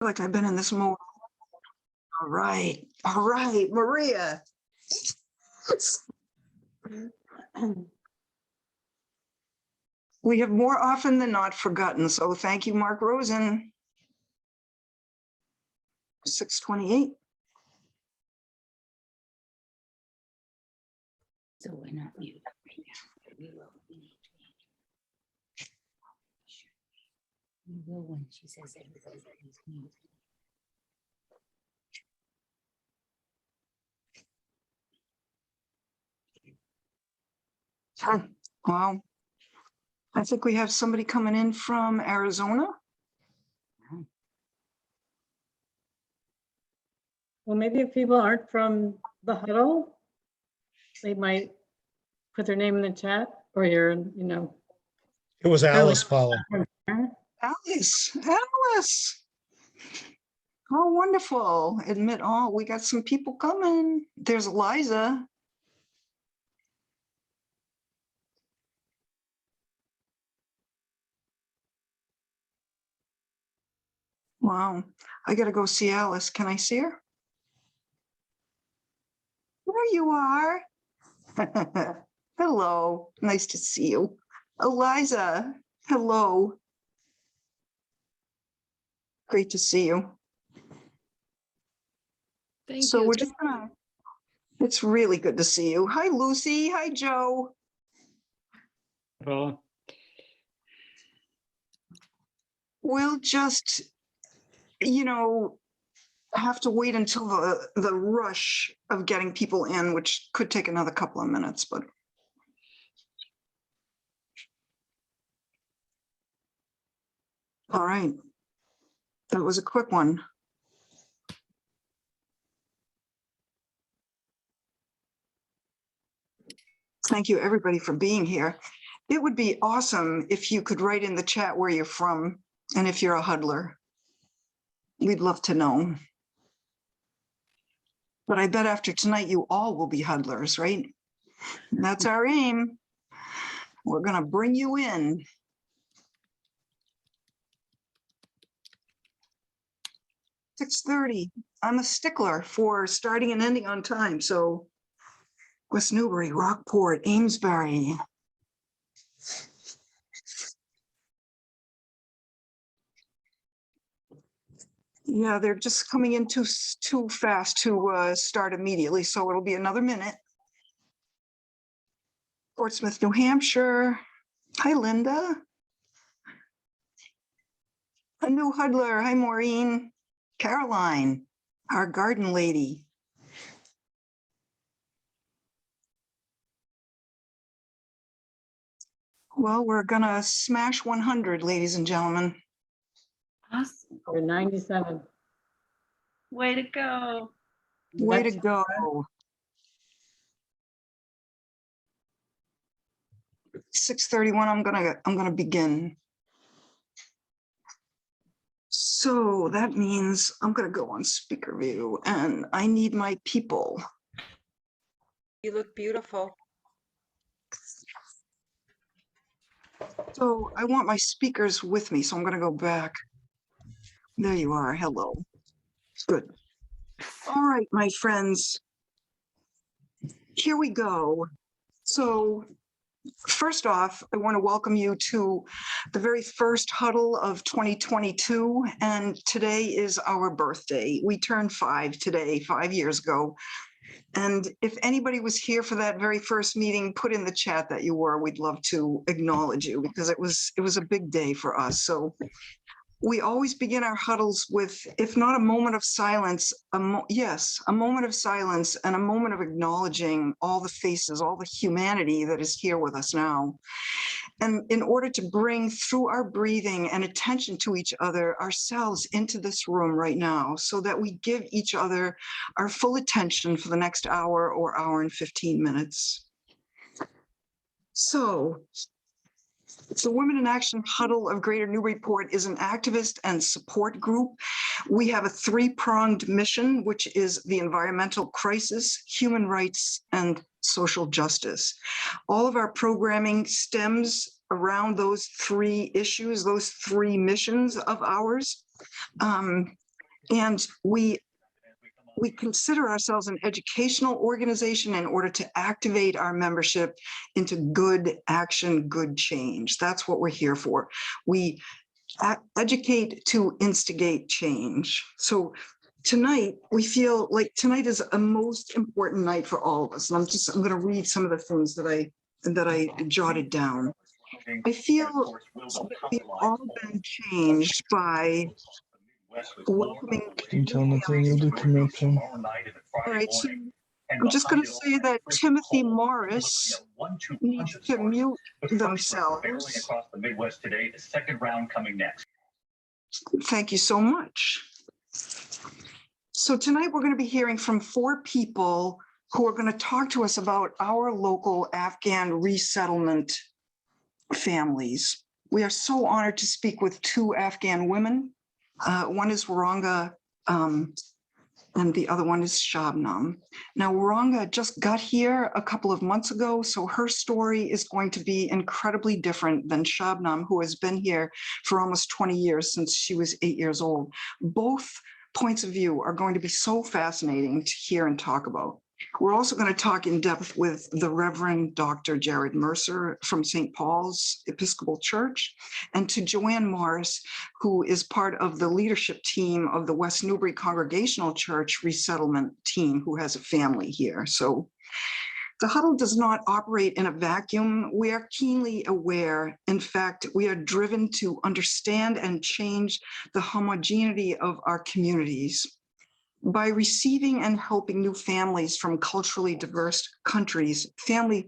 Like I've been in this mode. All right, Maria. We have more often than not forgotten, so thank you, Mark Rosen. 6:28. So we're not muted right now. We will. We will when she says everybody is muted. Wow. I think we have somebody coming in from Arizona. Well, maybe if people aren't from the Huddle, they might put their name in the chat or It was Alice, Paula. Alice. Oh, wonderful. Admit all. We got some people coming. There's Liza. Wow. I got to go see Alice. Can I see her? There you are. Hello. Nice to see you. Eliza. Hello. Great to see you. Thank So you. we're just gonna, it's really good to see you. Hi, Lucy. Hi, Joe. Well, We'll just, have to wait until the rush of getting people in, which could take another couple of minutes, but. All right. That was a quick one. Thank you, everybody, for being here. It would be awesome if you could write in the chat where you're from and if you're a huddler. We'd love to know. But I bet after tonight, you all will be huddlers, right? And that's our aim. We're going to bring you in. "6:30. I'm a stickler for starting and ending on time. So West Newbury, Rockport, Amesbury. Yeah, they're just coming in too fast to start immediately, so it'll be another minute. Portsmouth, New Hampshire. Hi, Linda. A new huddler. Hi, Maureen. Caroline, our garden lady. Well, we're gonna smash 100, ladies and gentlemen. Awesome. Or 97. Way to go. Way to That's- go. 6:31, I'm gonna begin. So that means I'm gonna go on speaker view and I need my people. You look beautiful. So I want my speakers with me, so I'm gonna go back. There you are, hello. Good. All right, my friends. Here we go. So first off, I want to welcome you to the very first huddle of 2022, and today is our birthday. We turned 5 today, 5 years ago. And if anybody was here for that very first meeting, put in the chat that you were. We'd love to acknowledge you because it was a big day for us. So we always begin our huddles with, if not a moment of silence, a moment of silence and a moment of acknowledging all the faces, all the humanity that is here with us now. And in order to bring through our breathing and attention to each other, ourselves into this room right now, so that we give each other our full attention for the next hour or hour and 15 minutes. So the Women in Action Huddle of Greater Newburyport is an activist and support group. We have a 3-pronged mission, which is the environmental crisis, human rights, and social justice. All of our programming stems around those 3 issues, those 3 missions of ours. And we consider ourselves an educational organization in order to activate our membership into good action, good change. That's what we're here for. We educate to instigate change. So tonight, we feel like tonight is a most important night for all of us. And I'm going to read some of the things that I jotted down. I feel that we've all been changed by welcoming. Can you tell Nathaniel to come up here? All right, so I'm just going to say that Timothy Morris needs to mute themselves. Across the Midwest today, the second round coming next. Thank you so much. So tonight we're going to be hearing from 4 people who are going to talk to us about our local Afghan resettlement families. We are so honored to speak with 2 Afghan women. One is Waranga, and the other one is Shabnam. Now, Waranga just got here a couple of months ago, so her story is going to be incredibly different than Shabnam, who has been here for almost 20 years, since she was 8 years old. Both points of view are going to be so fascinating to hear and talk about. We're also going to talk in depth with the Reverend Dr. Jared Mercer from St. Paul's Episcopal Church, and to Joanne Morris, who is part of the leadership team of the West Newbury Congregational Church resettlement team, who has a family here. So the Huddle does not operate in a vacuum. We are keenly aware. In fact, we are driven to understand and change the homogeneity of our communities. By receiving and helping new families from culturally diverse countries, families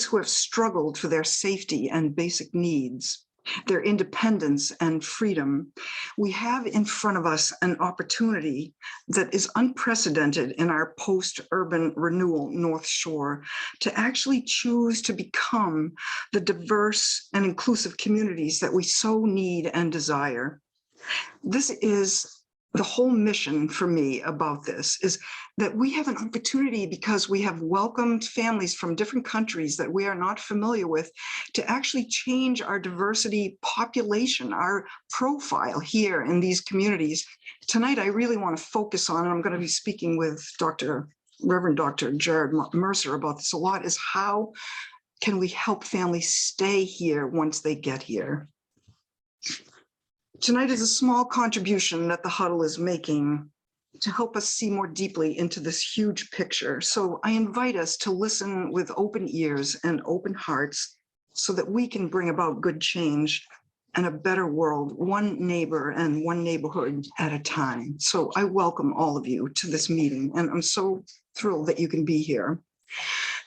who have struggled for their safety and basic needs, their independence and freedom, we have in front of us an opportunity that is unprecedented in our post-urban renewal North Shore to actually choose to become the diverse and inclusive communities that we so need and desire. This is the whole mission for me about this, is that we have an opportunity, because we have welcomed families from different countries that we are not familiar with, to actually change our diversity population, our profile here in these communities. Tonight, I really want to focus on, and I'm going to be speaking with Reverend Dr. Jared Mercer about this a lot, is how can we help families stay here once they get here? Tonight is a small contribution that the Huddle is making to help us see more deeply into this huge picture. So I invite us to listen with open ears and open hearts so that we can bring about good change and a better world, one neighbor and one neighborhood at a time. So I welcome all of you to this meeting, and I'm so thrilled that you can be here.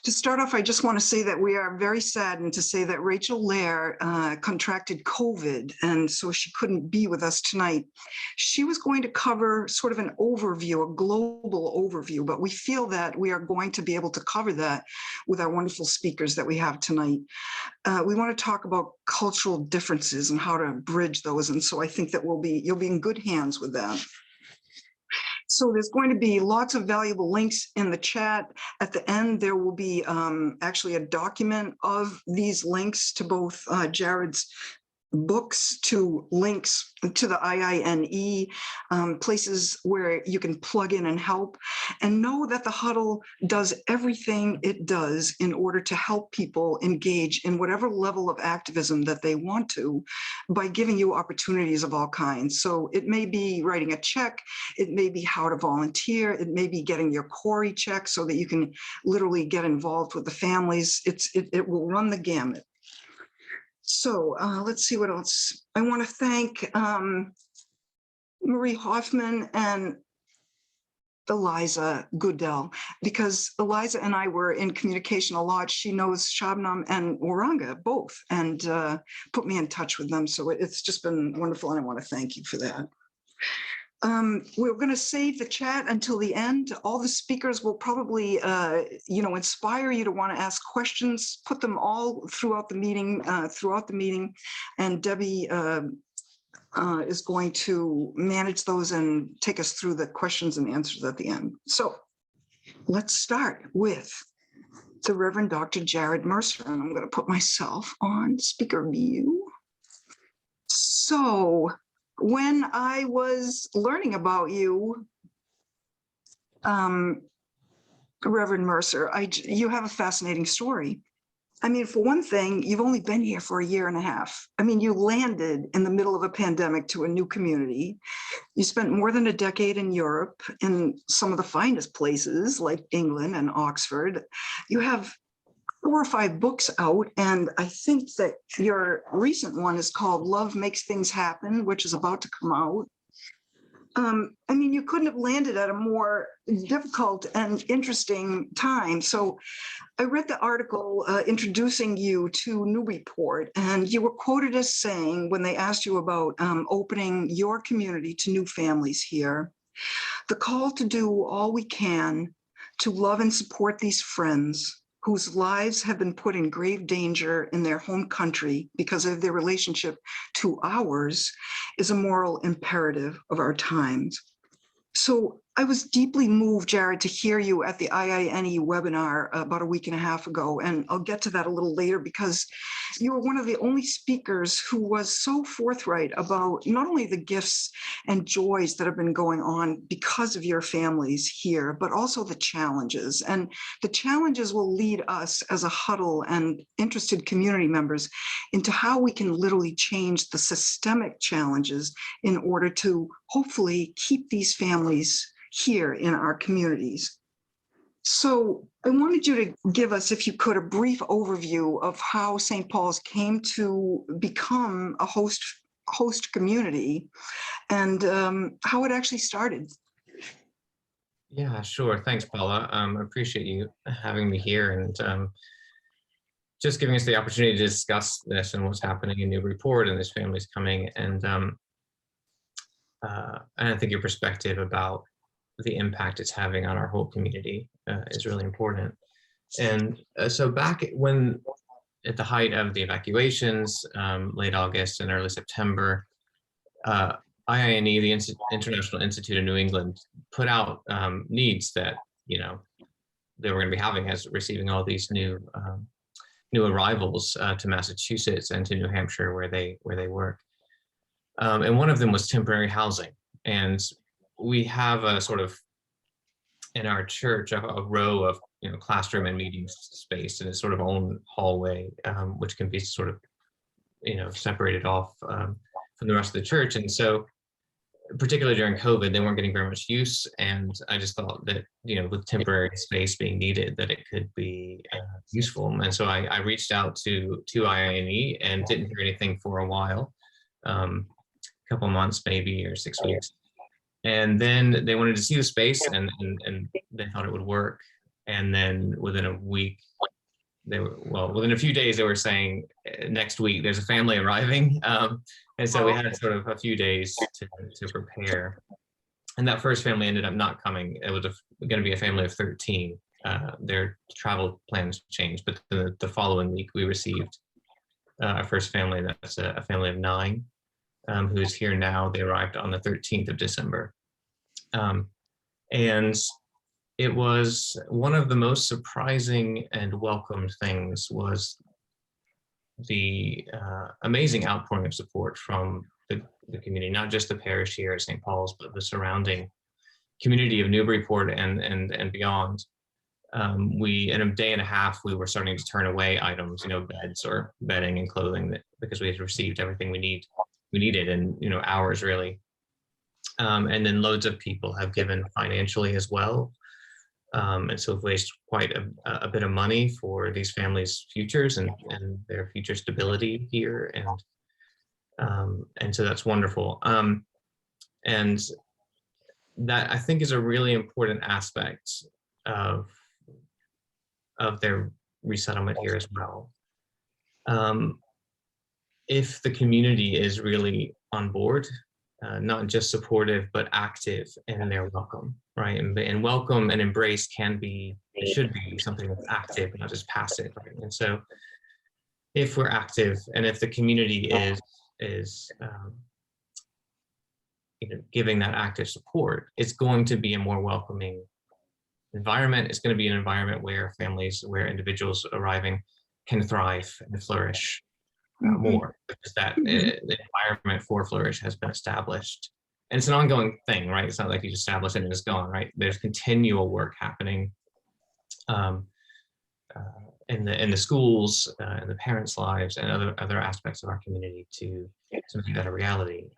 To start off, I just want to say that we are very saddened to say that Rachel Lair contracted COVID, and so she couldn't be with us tonight. She was going to cover sort of an overview, a global overview, but we feel that we are going to be able to cover that with our wonderful speakers that we have tonight. We want to talk about cultural differences and how to bridge those, and so I think that you'll be in good hands with that. So there's going to be lots of valuable links in the chat. At the end, there will be actually a document of these links to both Jared's books, to links to the IINE, places where you can plug in and help. And know that the Huddle does everything it does in order to help people engage in whatever level of activism that they want to, by giving you opportunities of all kinds. So it may be writing a check, it may be how to volunteer, it may be getting your Corey check so that you can literally get involved with the families. It will run the gamut. So let's see what else. I want to thank Marie Hoffman and Eliza Goodell, because Eliza and I were in communication a lot. She knows Shabnam and Waranga both, and put me in touch with them. So it's just been wonderful, and I want to thank you for that. We're going to save the chat until the end. All the speakers will probably, inspire you to want to ask questions. Put them all throughout the meeting, and Debbie is going to manage those and take us through the questions and answers at the end. So let's start with the Reverend Dr. Jared Mercer, and I'm going to put myself on speaker view. So when I was learning about you, Reverend Mercer, you have a fascinating story. I mean, for one thing, you've only been here for a year and a half. I mean, you landed in the middle of a pandemic to a new community. You spent more than a decade in Europe in some of the finest places like England and Oxford. You have 4 or 5 books out, and I think that your recent one is called Love Makes Things Happen, which is about to come out. I mean, you couldn't have landed at a more difficult and interesting time. So I read the article introducing you to Newburyport, and you were quoted as saying, when they asked you about opening your community to new families here, the call to do all we can to love and support these friends whose lives have been put in grave danger in their home country because of their relationship to ours is a moral imperative of our times. So I was deeply moved, Jared, to hear you at the IINE webinar about a week and a half ago, and I'll get to that a little later because you were one of the only speakers who was so forthright about not only the gifts and joys that have been going on because of your families here, but also the challenges. And the challenges will lead us as a huddle and interested community members into how we can literally change the systemic challenges in order to hopefully keep these families here in our communities. So I wanted you to give us, if you could, a brief overview of how St. Paul's came to become a host community and how it actually started. Yeah, sure. Thanks, Paula. I appreciate you having me here and just giving us the opportunity to discuss this and what's happening in Newburyport and this family's coming. And I think your perspective about the impact it's having on our whole community is really important. And so back when, at the height of the evacuations, late August and early September, IINE, the International Institute of New England, put out needs that, you know, they were going to be having as receiving all these new arrivals to Massachusetts and to New Hampshire where they work. And one of them was temporary housing. And we have a sort of, in our church, a row of, you know, classroom and meeting space in its sort of own hallway, which can be sort of, you know, separated off from the rest of the church. And so, particularly during COVID, they weren't getting very much use. And I just thought that, you know, with temporary space being needed, that it could be useful. And so I reached out to IINE and didn't hear anything for a while, a couple months maybe, or 6 weeks. And then they wanted to see the space and they thought it would work. And then within a week, within a few days, they were saying next week there's a family arriving. And so we had sort of a few days to prepare. And that first family ended up not coming. It was going to be a family of 13. Their travel plans changed, but the following week we received our first family. That's a family of 9. Who is here now. They arrived on the 13th of December. And it was one of the most surprising and welcomed things was the amazing outpouring of support from the community, not just the parish here at St. Paul's, but the surrounding community of Newburyport and beyond. In a day and a half, we were starting to turn away items, you know, beds or bedding and clothing because we had received everything we needed in, you know, hours really. And then loads of people have given financially as well. And so we've raised quite a bit of money for these families' futures and their future stability here. And so that's wonderful. And that I think is a really important aspect of their resettlement here as well. If the community is really on board, not just supportive, but active in their welcome, right? And welcome and embrace should be something that's active, not just passive, right? And so if we're active and if the community is you know, giving that active support, it's going to be a more welcoming environment. It's going to be an environment where individuals arriving can thrive and flourish. Mhm. because that Mhm. the environment for Flourish has been established. And it's an ongoing thing, right? It's not like you just establish it and it's gone, right? There's continual work happening um, in the schools, in the parents' lives, and other aspects of our community to make that a reality.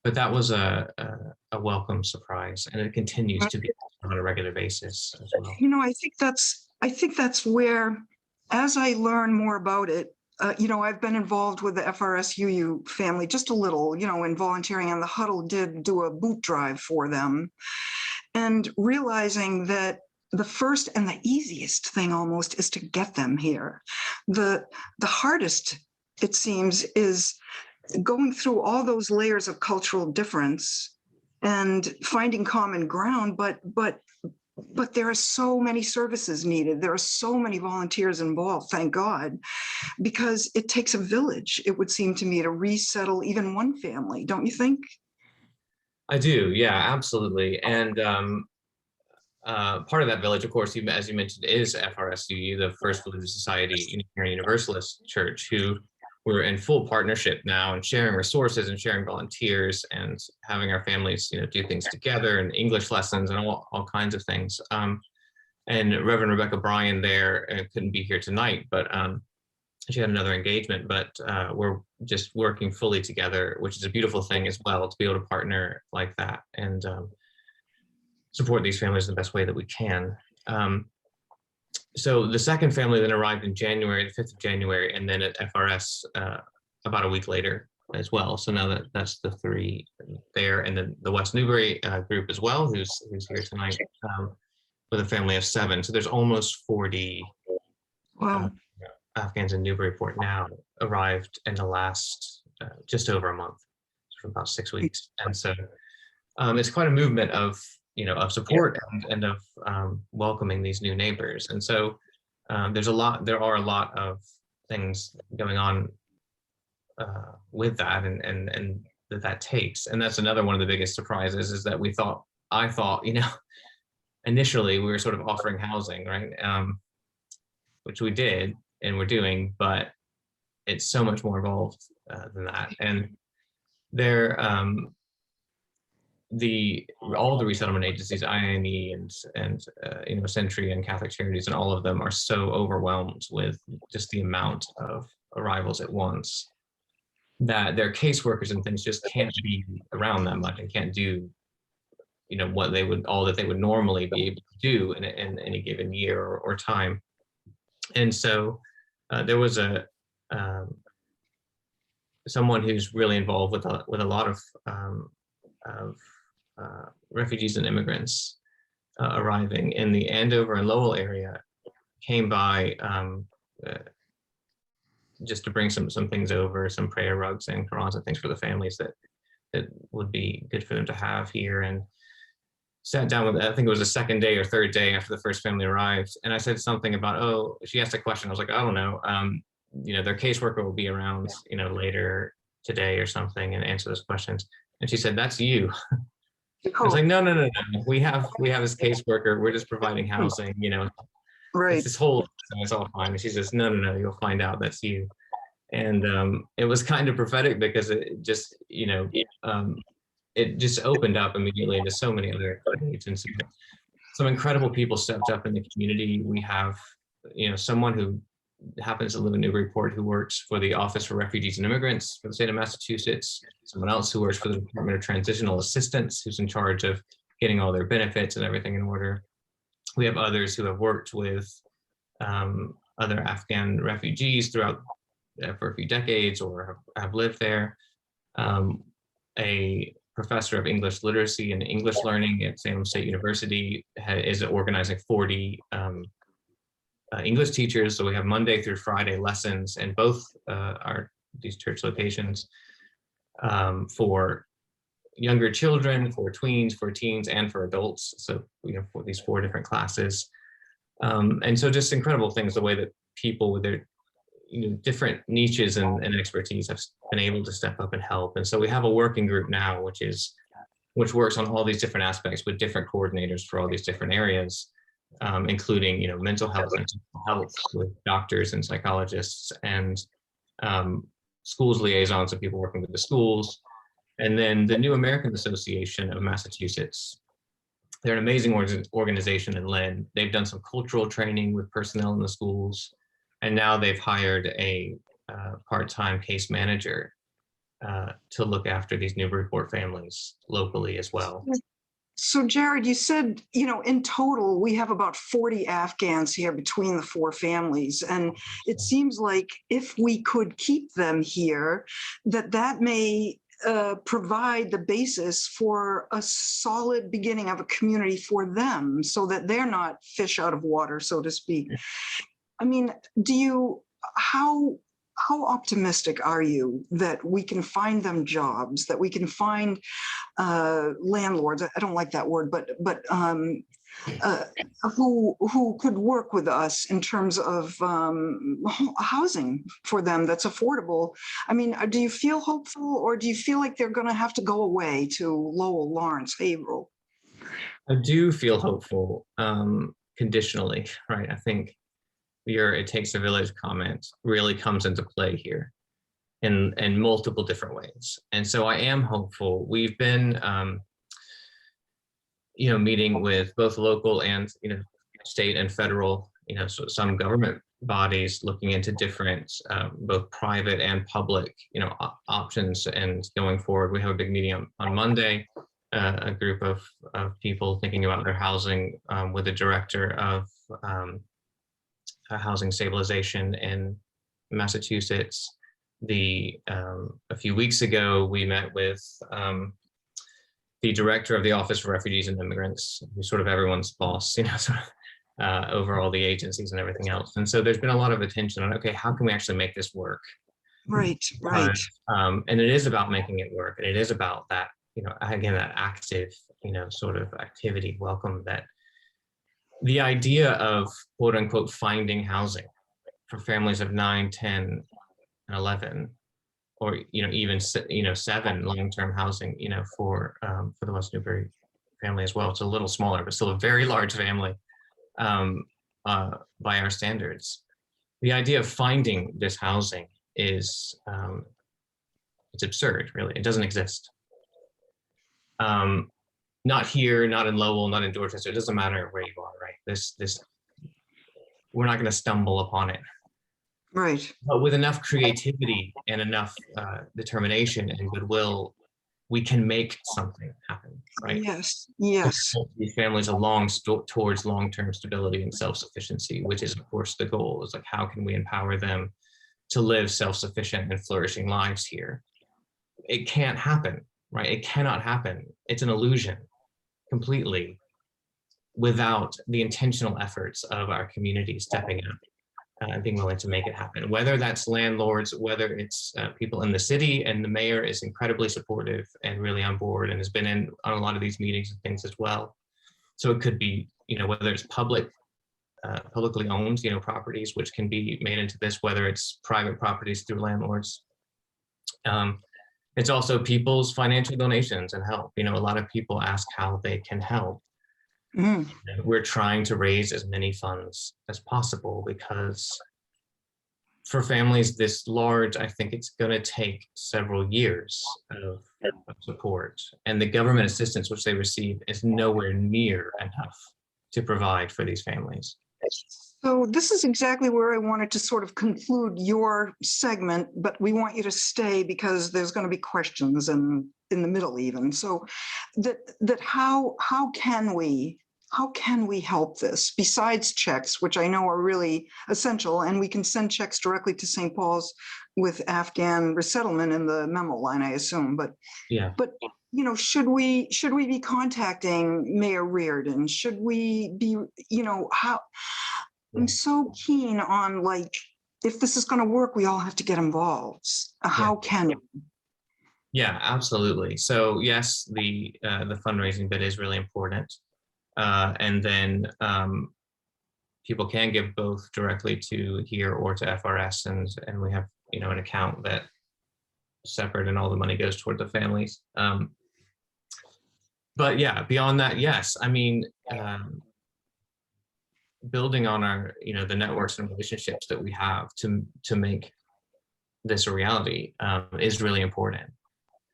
But that was a welcome surprise, and it continues to be on a regular basis as well. You know, I think that's where, as I learn more about it, I've been involved with the FRSUU family just a little, in volunteering, and the Huddle did do a boot drive for them, and realizing that the first and the easiest thing almost is to get them here. The hardest, it seems, is going through all those layers of cultural difference and finding common ground, but there are so many services needed. There are so many volunteers involved, thank God, because it takes a village, it would seem to me, to resettle even one family, don't you think? I do, yeah, absolutely. And part of that village, of course, as you mentioned, is FRSUU, the First Religious Society Unitarian Universalist Church, who we're in full partnership now and sharing resources and sharing volunteers and having our families, do things together and English lessons and all kinds of things. And Reverend Rebecca Bryan there couldn't be here tonight, but she had another engagement, but we're just working fully together, which is a beautiful thing as well, to be able to partner like that and support these families in the best way that we can. So the second family then arrived in January, the 5th of January, and then at FRS about a week later as well. So now that's the three there, and then the West Newbury group as well, who's here tonight, with a family of 7. So there's almost 40 Wow. Afghans in Newburyport now arrived in the last just over a month, for about 6 weeks. And so it's quite a movement of support and of welcoming these new neighbors. And so there are a lot of things going on with that and that takes. And that's another one of the biggest surprises, is that I thought, initially we were sort of offering housing, right? Which we did and we're doing, but it's so much more involved than that. And there, all the resettlement agencies, IME and Century and Catholic Charities, and all of them are so overwhelmed with just the amount of arrivals at once that their caseworkers and things just can't be around that much and can't do all that they would normally be able to do in any given year or time. And so there was someone who's really involved with a lot of refugees and immigrants arriving in the Andover and Lowell area, came by just to bring some things over, some prayer rugs and Qurans and things for the families that would be good for them to have here, and sat down with, I think it was the second day or third day after the first family arrived, and I said something about, she asked a question, I was like, I don't know, their caseworker will be around later today or something and answer those questions. And she said, that's you. I was like, no. We have this caseworker. We're just providing housing. Right. It's this whole. It's all fine. And she says, no. You'll find out. That's you. And it was kind of prophetic, because it just, it just opened up immediately into so many other needs, and some incredible people stepped up in the community. We have, someone who happens to live in Newburyport who works for the Office for Refugees and Immigrants for the state of Massachusetts, someone else who works for the Department of Transitional Assistance, who's in charge of getting all their benefits and everything in order. We have others who have worked with other Afghan refugees throughout for a few decades or have lived there. A professor of English literacy and English learning at Salem State University is organizing 40 English teachers. So we have Monday through Friday lessons in both these church locations for younger children, for tweens, for teens, and for adults. So we have these 4 different classes. And so just incredible things, the way that people with their different niches and expertise have been able to step up and help. And so we have a working group now, which works on all these different aspects with different coordinators for all these different areas. Including mental health and physical health with doctors and psychologists, and schools liaisons, so people working with the schools. And then the New American Association of Massachusetts. They're an amazing organization in Lynn. They've done some cultural training with personnel in the schools, and now they've hired a part-time case manager to look after these Newburyport families locally as well. So Jared, you said, in total, we have about 40 Afghans here between the four families. And it seems like if we could keep them here, that may provide the basis for a solid beginning of a community for them so that they're not fish out of water, so to speak. I mean, how optimistic are you that we can find them jobs, that we can find landlords? I don't like that word, but who could work with us in terms of housing for them that's affordable? I mean, do you feel hopeful, or do you feel like they're going to have to go away to Lowell, Lawrence, Haverhill? I do feel hopeful, conditionally, right? I think your "it takes a village" comment really comes into play here in multiple different ways. And so I am hopeful. We've been, meeting with both local and, state and federal, so some government bodies looking into different, both private and public, options. And going forward, we have a big meeting on Monday, a group of people thinking about their housing with the director of housing stabilization in Massachusetts. A few weeks ago, we met with the director of the Office for Refugees and Immigrants, who's sort of everyone's boss, over all the agencies and everything else. And so there's been a lot of attention on, okay, how can we actually make this work? Right. And it is about making it work. And it is about that, again, that active, sort of activity, welcome, that the idea of quote unquote finding housing for families of 9, 10, and 11, or even 7 long-term housing, for the West Newbury family as well. It's a little smaller, but still a very large family by our standards. The idea of finding this housing is it's absurd, really. It doesn't exist. Not here, not in Lowell, not in Dorchester. It doesn't matter where you are, right? This we're not going to stumble upon it. Right. But with enough creativity and enough determination and goodwill, we can make something happen, right? Yes. These families along towards long-term stability and self-sufficiency, which is, of course, the goal. Is like, how can we empower them to live self-sufficient and flourishing lives here? It can't happen, right? It cannot happen. It's an illusion completely without the intentional efforts of our community stepping up and being willing to make it happen. Whether that's landlords, whether it's people in the city, and the mayor is incredibly supportive and really on board and has been in on a lot of these meetings and things as well. So it could be, whether it's publicly owned, properties which can be made into this, whether it's private properties through landlords. It's also people's financial donations and help. A lot of people ask how they can help. Mm. We're trying to raise as many funds as possible, because for families this large, I think it's going to take several years of support, and the government assistance which they receive is nowhere near enough to provide for these families. So this is exactly where I wanted to sort of conclude your segment, but we want you to stay because there's going to be questions and in the middle even. So how can we help this besides checks, which I know are really essential, and we can send checks directly to St. Paul's with Afghan resettlement in the memo line, I assume. But yeah. But should we be contacting Mayor Reardon? Should we be, how? I'm so keen on, like, if this is going to work, we all have to get involved. How can we? Yeah, absolutely. So yes, the fundraising bit is really important. And then people can give both directly to here or to FRS, and we have an account that separate, and all the money goes toward the families. But yeah, beyond that, yes, I mean, building on our the networks and relationships that we have to make this a reality is really important.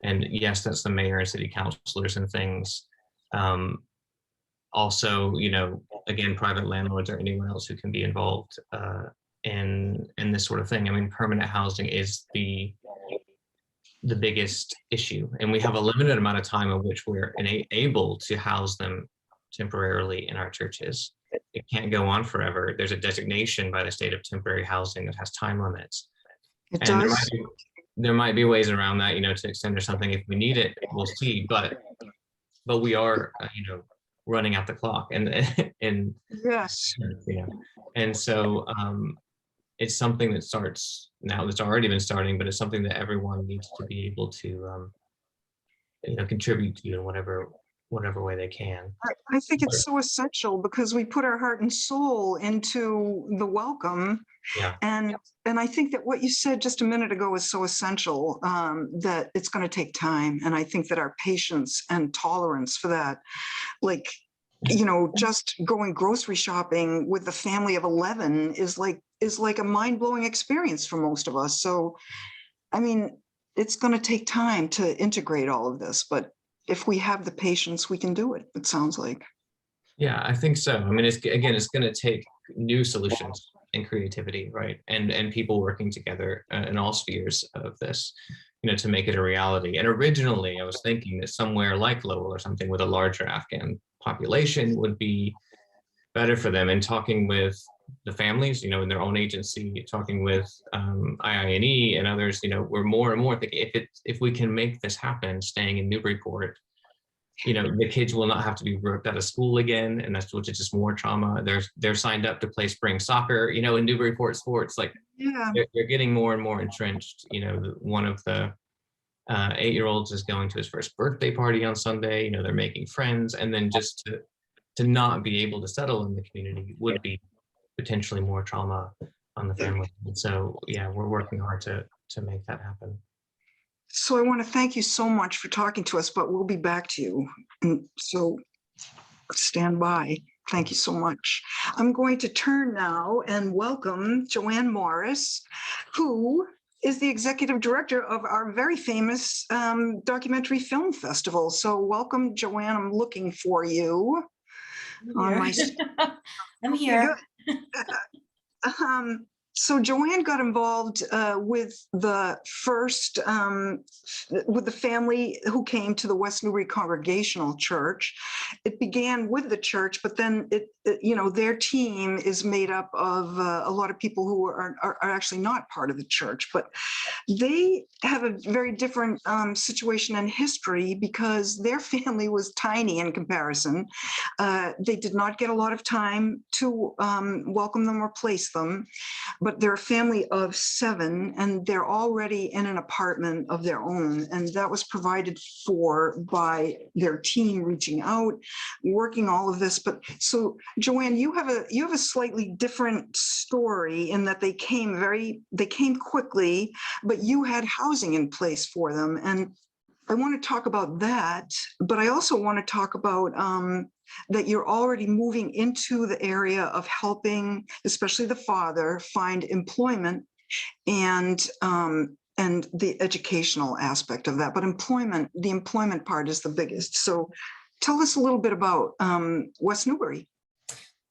And yes, that's the mayor and city councilors and things. Also, you know, again, private landlords or anyone else who can be involved in this sort of thing. I mean, permanent housing is the biggest issue, and we have a limited amount of time in which we're able to house them temporarily in our churches. It can't go on forever. There's a designation by the state of temporary housing that has time limits. It And does. there might be ways around that, you know, to extend or something if we need it. We'll see. But we are, you know, running out the clock, and Yes. you know, and so it's something that starts now. That's already been starting, but it's something that everyone needs to be able to, you know, contribute to in whatever way they can. I think it's so essential because we put our heart and soul into the welcome. Yeah. And I think that what you said just a minute ago is so essential, that it's going to take time. And I think that our patience and tolerance for that, like, you know, just going grocery shopping with a family of 11 is like a mind-blowing experience for most of us. So, I mean, it's going to take time to integrate all of this, but if we have the patience, we can do it, it sounds like. Yeah, I think so. I mean, it's going to take new solutions and creativity, right? And people working together in all spheres of this, you know, to make it a reality. And originally I was thinking that somewhere like Lowell or something with a larger Afghan population would be better for them. And talking with the families, you know, in their own agency, talking with IINE and others, you know, we're more and more thinking if we can make this happen, staying in Newburyport, you know, the kids will not have to be ripped out of school again, and that's which is just more trauma. They're signed up to play spring soccer, you know, in Newburyport sports. Like, Yeah. they're getting more and more entrenched. You know, one of the 8-year-olds is going to his first birthday party on Sunday. You know, they're making friends, and then just to not be able to settle in the community would be potentially more trauma on the family. And so, yeah, we're working hard to make that happen. So I want to thank you so much for talking to us, but we'll be back to you. And so stand by. Thank you so much. I'm going to turn now and welcome Joanne Morris, who is the executive director of our very famous documentary film festival. So welcome, Joanne. I'm looking for you. On my I'm here. So Joanne got involved with the first, with the family who came to the West Newbury Congregational Church. It began with the church, but then you know, their team is made up of a lot of people who are actually not part of the church, but they have a very different situation and history because their family was tiny in comparison. They did not get a lot of time to welcome them or place them. But they're a family of 7 and they're already in an apartment of their own. And that was provided for by their team reaching out, working all of this. But so Joanne, you have a slightly different story in that they came quickly, but you had housing in place for them. And I want to talk about that, but I also want to talk about that you're already moving into the area of helping, especially the father, find employment and the educational aspect of that. But the employment part is the biggest. So tell us a little bit about West Newbury.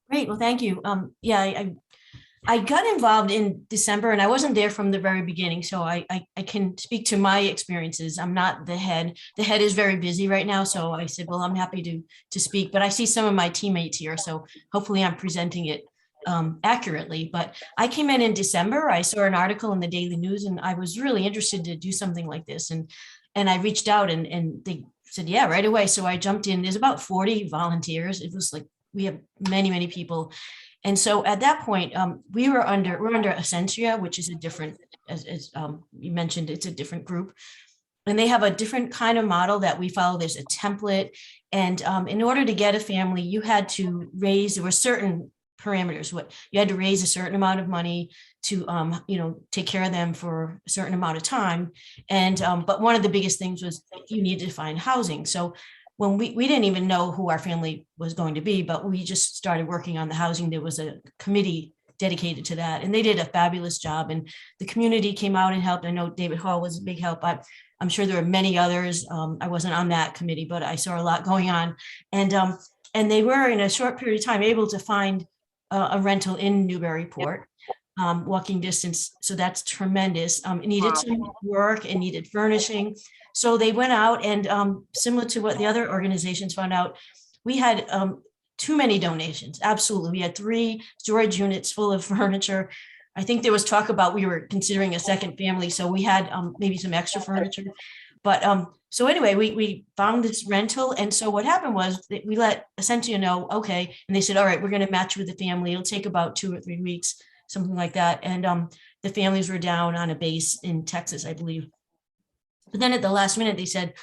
Great. Well, thank you. Yeah, I got involved in December and I wasn't there from the very beginning. So I can speak to my experiences. I'm not the head. The head is very busy right now. So I said, well, I'm happy to speak, but I see some of my teammates here. So hopefully I'm presenting it accurately. But I came in December. I saw an article in the Daily News and I was really interested to do something like this. And I reached out and they said, yeah, right away. So I jumped in. There's about 40 volunteers. It was like, we have many, many people. And so at that point, we're under Essentia, which is a different, as you mentioned, it's a different group. And they have a different kind of model that we follow. There's a template. And in order to get a family, you had to raise, there were certain parameters. You had to raise a certain amount of money to, take care of them for a certain amount of time. And, but one of the biggest things was that you needed to find housing. So when we didn't even know who our family was going to be, but we just started working on the housing. There was a committee dedicated to that. And they did a fabulous job, and the community came out and helped. I know David Hall was a big help. I'm sure there were many others. I wasn't on that committee, but I saw a lot going on. And they were, in a short period of time, able to find a rental in Newburyport, walking distance. So that's tremendous. It needed some work, it needed furnishing. So they went out and, similar to what the other organizations found out, we had too many donations. Absolutely. We had 3 storage units full of furniture. I think there was talk about we were considering a second family, so we had maybe some extra furniture. But so anyway, we found this rental. And so what happened was that we let Essentia know, okay, and they said, all right, we're going to match with the family. It'll take about 2 or 3 weeks, something like that. And the families were down on a base in Texas, I believe. But then at the last minute, they said,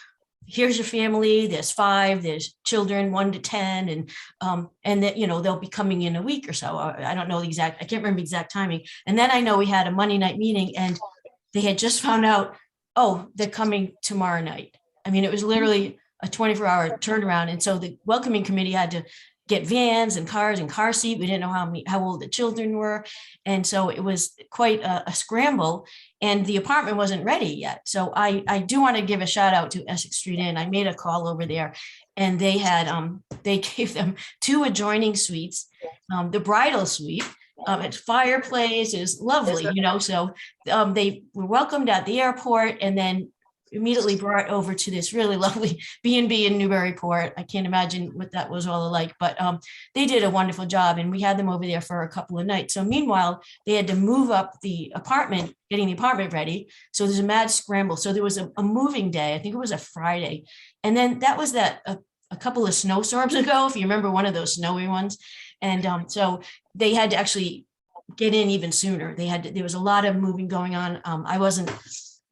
here's your family, there's 5, there's children 1 to 10, and that, you know, they'll be coming in a week or so. I don't know the exact, I can't remember the exact timing. And then I know we had a Monday night meeting, and they had just found out, oh, they're coming tomorrow night. I mean, it was literally a 24-hour turnaround. And so the welcoming committee had to get vans and cars and car seat. We didn't know how old the children were. And so it was quite a scramble, and the apartment wasn't ready yet. So I do want to give a shout out to Essex Street Inn. I made a call over there, and they had, they gave them 2 adjoining suites, the bridal suite. It's fireplace, is lovely, you know, so they were welcomed at the airport, and then immediately brought over to this really lovely B&B in Newburyport. I can't imagine what that was all like, but they did a wonderful job, and we had them over there for a couple of nights. So meanwhile, they had to move up the apartment, getting the apartment ready. So there's a mad scramble. So there was a moving day. I think it was a Friday. And then that was a couple of snowstorms ago, if you remember, one of those snowy ones. And so they had to actually get in even sooner. There was a lot of moving going on. I wasn't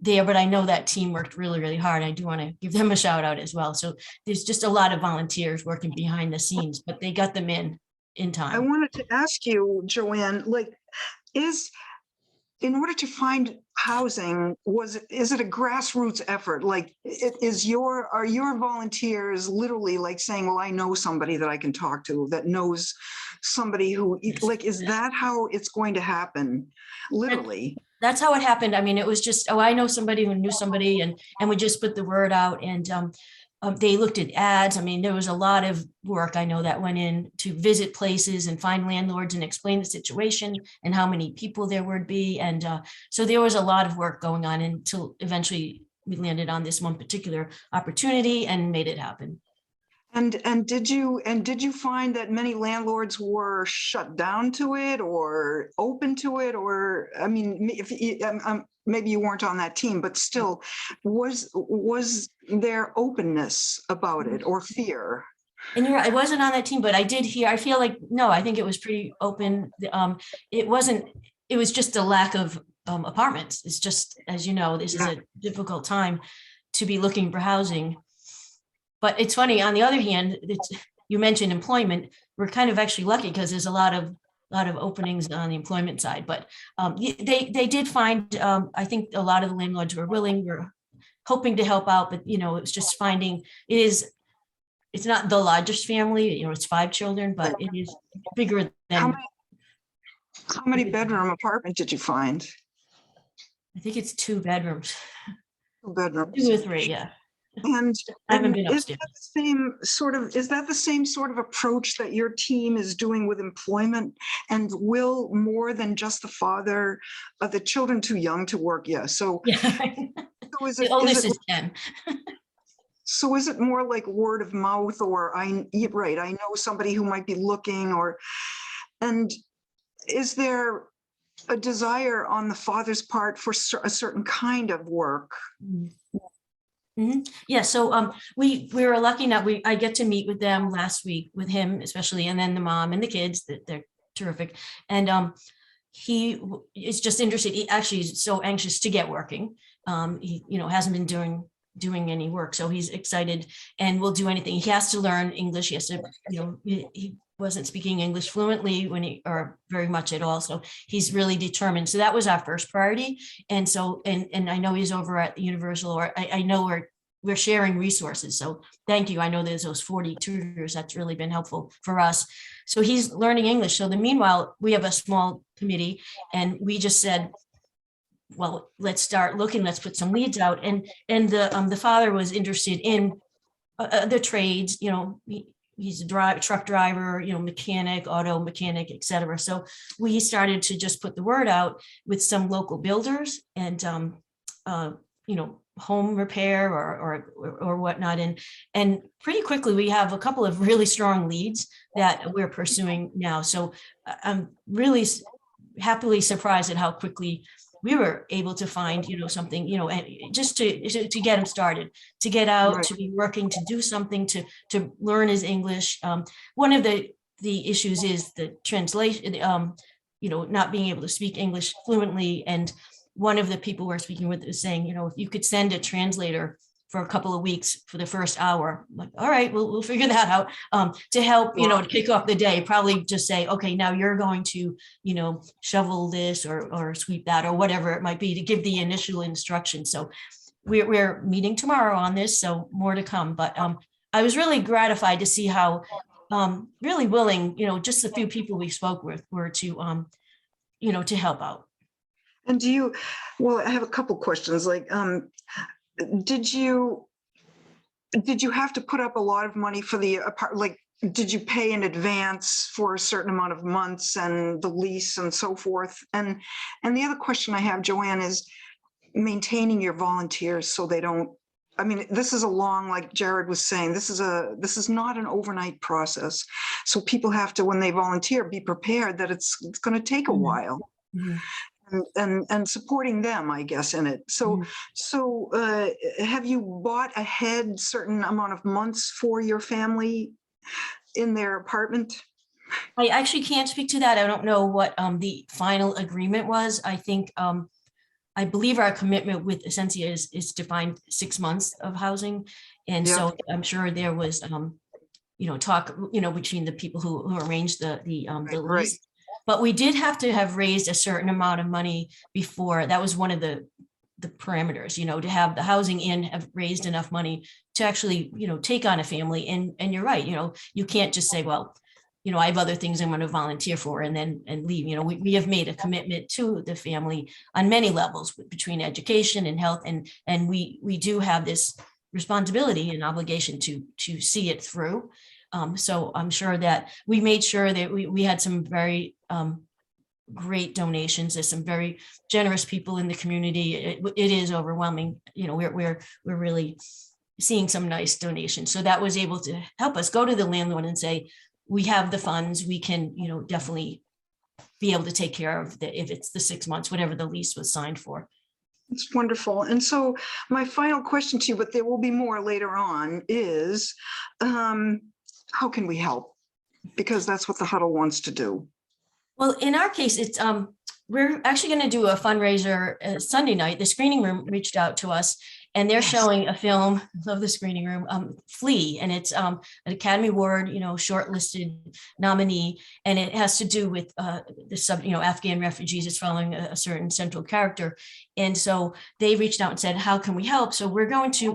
there, but I know that team worked really, really hard. I do want to give them a shout out as well. So there's just a lot of volunteers working behind the scenes, but they got them in time. I wanted to ask you, Joanne, like, in order to find housing, is it a grassroots effort? Like, are your volunteers literally like saying, well, I know somebody that I can talk to that knows somebody who, like, is that how it's going to happen? Literally. That's how it happened. I mean, it was just, oh, I know somebody who knew somebody, and we just put the word out, and they looked at ads. I mean, there was a lot of work, I know, that went in to visit places and find landlords and explain the situation and how many people there would be. And so there was a lot of work going on until eventually we landed on this one particular opportunity and made it happen. And did you find that many landlords were shut down to it or open to it? Or, I mean, if maybe you weren't on that team, but still, was there openness about it or fear? And I wasn't on that team, but I did hear, I feel like, no, I think it was pretty open. It was just a lack of apartments. It's just, as you know, this is a difficult time to be looking for housing. But it's funny, on the other hand, you mentioned employment. We're kind of actually lucky because there's a lot of openings on the employment side. But they did find, I think a lot of the landlords were hoping to help out, but, you know, it's just finding, it's not the largest family, you know, it's 5 children, but it is bigger than. How many bedroom apartment did you find? I think it's 2 bedrooms. 2 bedrooms. 2 or 3, yeah. And I haven't been is upstairs. that the same sort of approach that your team is doing with employment? And will more than just the father of the children too young to work? Yeah. So, Yeah. so is The it, oldest is 10. so is it more like word of mouth, or I know somebody who might be looking, and is there a desire on the father's part for a certain kind of work? Mm-hmm. Yeah, so we were lucky enough. I get to meet with them last week, with him especially, and then the mom and the kids. They're terrific, and he is just interested. He actually is so anxious to get working. He, you know, hasn't been doing any work, so he's excited and will do anything. He has to learn English. He has to, you know, he wasn't speaking English fluently or very much at all. So he's really determined. So that was our first priority. And so, and I know he's over at the Universal, or I know where we're sharing resources. So thank you. I know there's those 40 tutors. That's really been helpful for us. So he's learning English. So meanwhile, we have a small committee, and we just said, well, let's start looking, let's put some leads out. And the father was interested in the trades, he's a truck driver, mechanic, auto mechanic, et cetera. So we started to just put the word out with some local builders and, home repair or whatnot. And pretty quickly, we have a couple of really strong leads that we're pursuing now. So I'm really happily surprised at how quickly we were able to find, something, and just to get him started, to get out, Right. to be working, to do something, to learn his English. One of the issues is the translation, not being able to speak English fluently. And one of the people we're speaking with is saying, if you could send a translator for a couple of weeks for the first hour, I'm like, all right, we'll figure that out, to help, to kick off the day. Probably just say, okay, now you're going to, shovel this or sweep that or whatever it might be, to give the initial instruction. So we're meeting tomorrow on this, so more to come. But I was really gratified to see how really willing, just a few people we spoke with were to, to help out. And I have a couple questions, like, did you have to put up a lot of money for the apartment? Like, did you pay in advance for a certain amount of months and the lease and so forth? And the other question I have, Joanne, is maintaining your volunteers so they don't, I mean, this is a long, like Jared was saying, this is not an overnight process. So people have to, when they volunteer, be prepared that it's going to take a while. Mhm. And supporting them, I guess, in it. So have you bought ahead certain amount of months for your family in their apartment? I actually can't speak to that. I don't know what the final agreement was. I think I believe our commitment with Essentia is to find 6 months of housing, and Yeah. so I'm sure there was talk between the people who arranged the lease. Right. But we did have to have raised a certain amount of money before. That was one of the parameters, to have the housing in, have raised enough money to actually, take on a family. And you're right, you can't just say, well, I have other things I'm going to volunteer for and leave. We have made a commitment to the family on many levels between education and health. And we do have this responsibility and obligation to see it through. So I'm sure that we made sure that we had some very great donations. There's some very generous people in the community. It is overwhelming. We're really seeing some nice donations. So that was able to help us go to the landlord and say, we have the funds, we can, definitely be able to take care of if it's the 6 months, whatever the lease was signed for. It's wonderful. And so my final question to you, but there will be more later on, is how can we help? Because that's what the Huddle wants to do. Well, in our case, it's we're actually going to do a fundraiser Sunday night. The screening room reached out to us, and they're showing a film. Love the screening room, Flee, and it's an Academy Award, shortlisted nominee, and it has to do with Afghan refugees. It's following a certain central character, and so they reached out and said, "How can we help?" So we're going to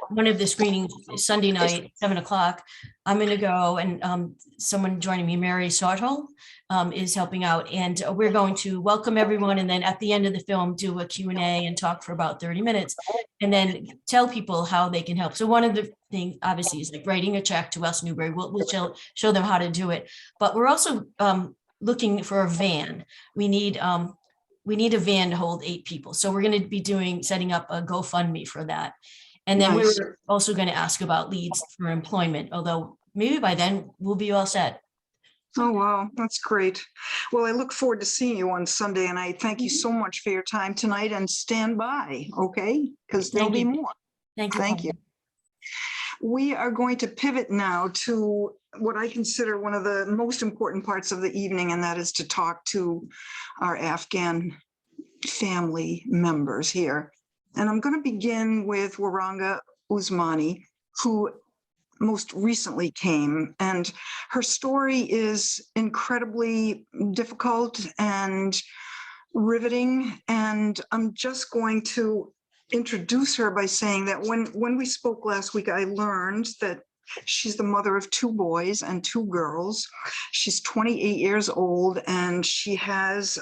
one of the screenings Sunday night, 7:00. I'm going to go, and someone joining me, Mary Sawtall, is helping out, and we're going to welcome everyone, and then at the end of the film do a Q&A and talk for about 30 minutes, and then tell people how they can help. So one of the things obviously is like writing a check to West Newbury. We'll show them how to do it, but we're also looking for a van. We need a van to hold 8 people, so we're going to be setting up a GoFundMe for that. And then Nice. we're also going to ask about leads for employment, although maybe by then we'll be all set. Oh, wow, that's great. Well, I look forward to seeing you on Sunday, and I thank you so much for your time tonight, and stand by, okay? Because there'll be more. Thank you. Thank you. We are going to pivot now to what I consider one of the most important parts of the evening, and that is to talk to our Afghan family members here. And I'm going to begin with Waranga Usmani, who most recently came, and her story is incredibly difficult and riveting. And I'm just going to introduce her by saying that when we spoke last week, I learned that she's the mother of 2 boys and 2 girls. She's 28 years old, and she has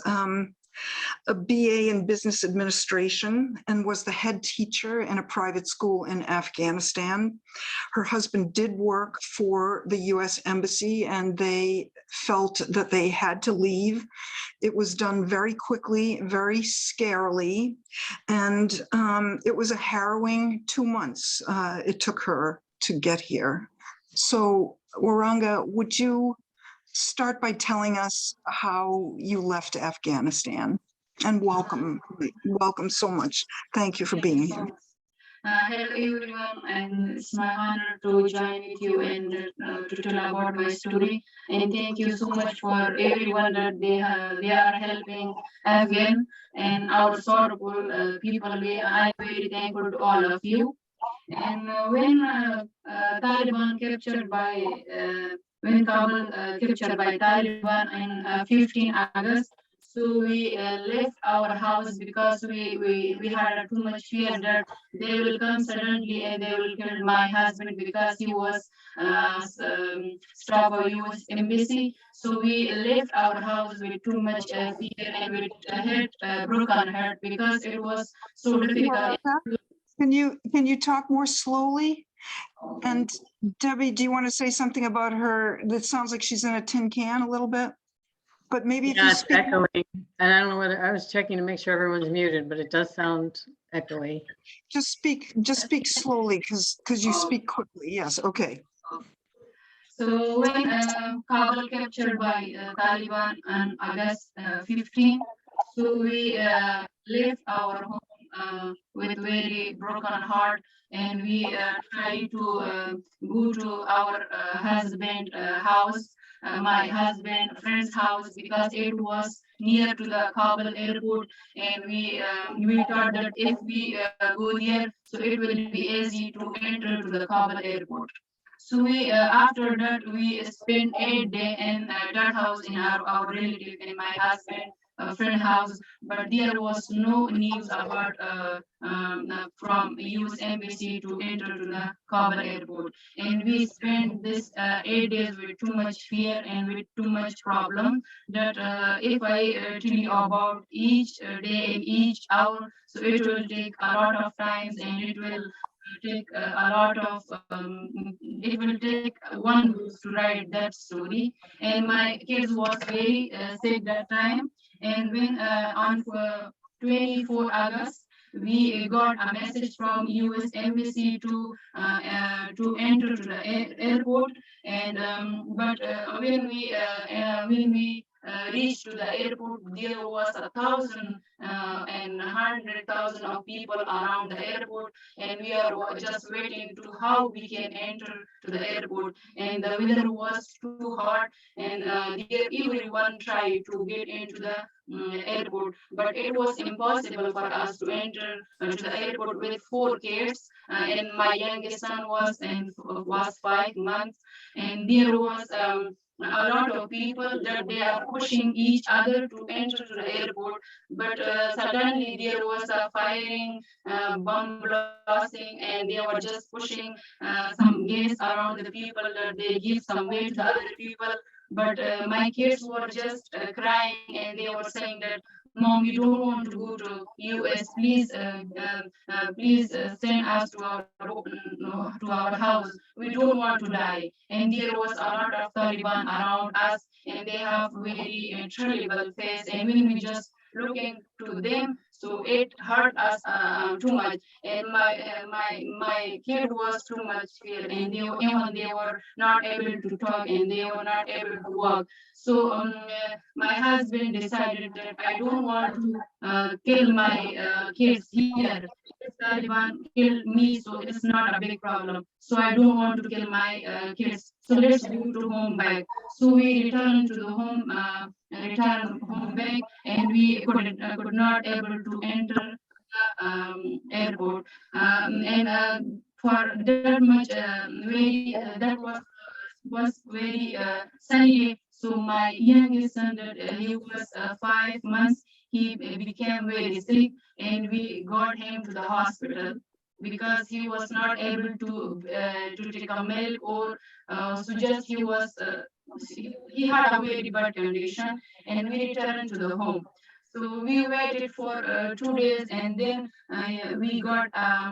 a BA in business administration and was the head teacher in a private school in Afghanistan. Her husband did work for the US Embassy, and they felt that they had to leave. It was done very quickly, very scarily, and it was a harrowing 2 months it took her to get here. So, Waranga, would you start by telling us how you left Afghanistan? And welcome so much. Thank you for being here. Hello everyone, and it's my honor to join with you and to tell about my story. And thank you so much for everyone that they are helping Afghan and our sorrowful people. I'm very thankful to all of you. And when Taliban captured by when Kabul captured by Taliban in 15 August, so we left our house because we had too much fear that they will come suddenly and they will kill my husband because he was staff of US embassy. So we left our house with too much fear and with head broken heart because it was so difficult. Can you talk more slowly? And Debbie, do you want to say something about her? That sounds like she's in a tin can a little bit, but maybe if Yeah, you it's speak. echoing. And I don't know whether, I was checking to make sure everyone's muted, but it does sound echoey. Just speak slowly because you speak quickly. Yes, okay. So when Kabul captured by Taliban on August 15, so we left our home with very broken heart, and we tried to go to our husband house, my husband friend's house, because it was near to the Kabul airport, and we thought that if we go there, so it will be easy to enter to the Kabul airport. So we after that we spent 8 days in that house in our relative and my husband friend house, but there was no news about from US embassy to enter to the Kabul airport, and we spent this 8 days with too much fear and with too much problem. That if I tell you about each day and each hour, so it will take a lot of times and it will take a lot of it will take 1 week to write that story. And my kids was very sick that time, and when on 24 August we got a message from US embassy to enter to the airport, and but when we reached to the airport, there was 1,000 and 100,000 of people around the airport, and we are just waiting to how we can enter to the airport. And the weather was too hot, and there everyone tried to get into the airport, but it was impossible for us to enter to the airport with 4 kids, and my youngest son was 5 months, and there was a lot of people that they are pushing each other to enter to the airport, but suddenly there was a firing, bomb blasting, and they were just pushing some gas around the people that they give some way to the other people. But my kids were just crying, and they were saying that, "Mom, we don't want to go to US. Please, please send us to our house. We don't want to die." And there was a lot of Taliban around us, and they have very terrible face. And when we just looking to them, so it hurt us too much. And my kid was too much fear, and even they were not able to talk, and they were not able to walk. So my husband decided that I don't want to kill my kids here. If Taliban kill me, so it's not a big problem. So I don't want to kill my kids. So let's go to home back. So we returned to the home, return home back, and we could not able to enter the airport. And for that much, very that was very sunny day. So my youngest son, that he was 5 months, he became very sick, and we got him to the hospital because he was not able to take a milk, or so just he had a very bad condition, and we returned to the home. So we waited for 2 days, and then we got a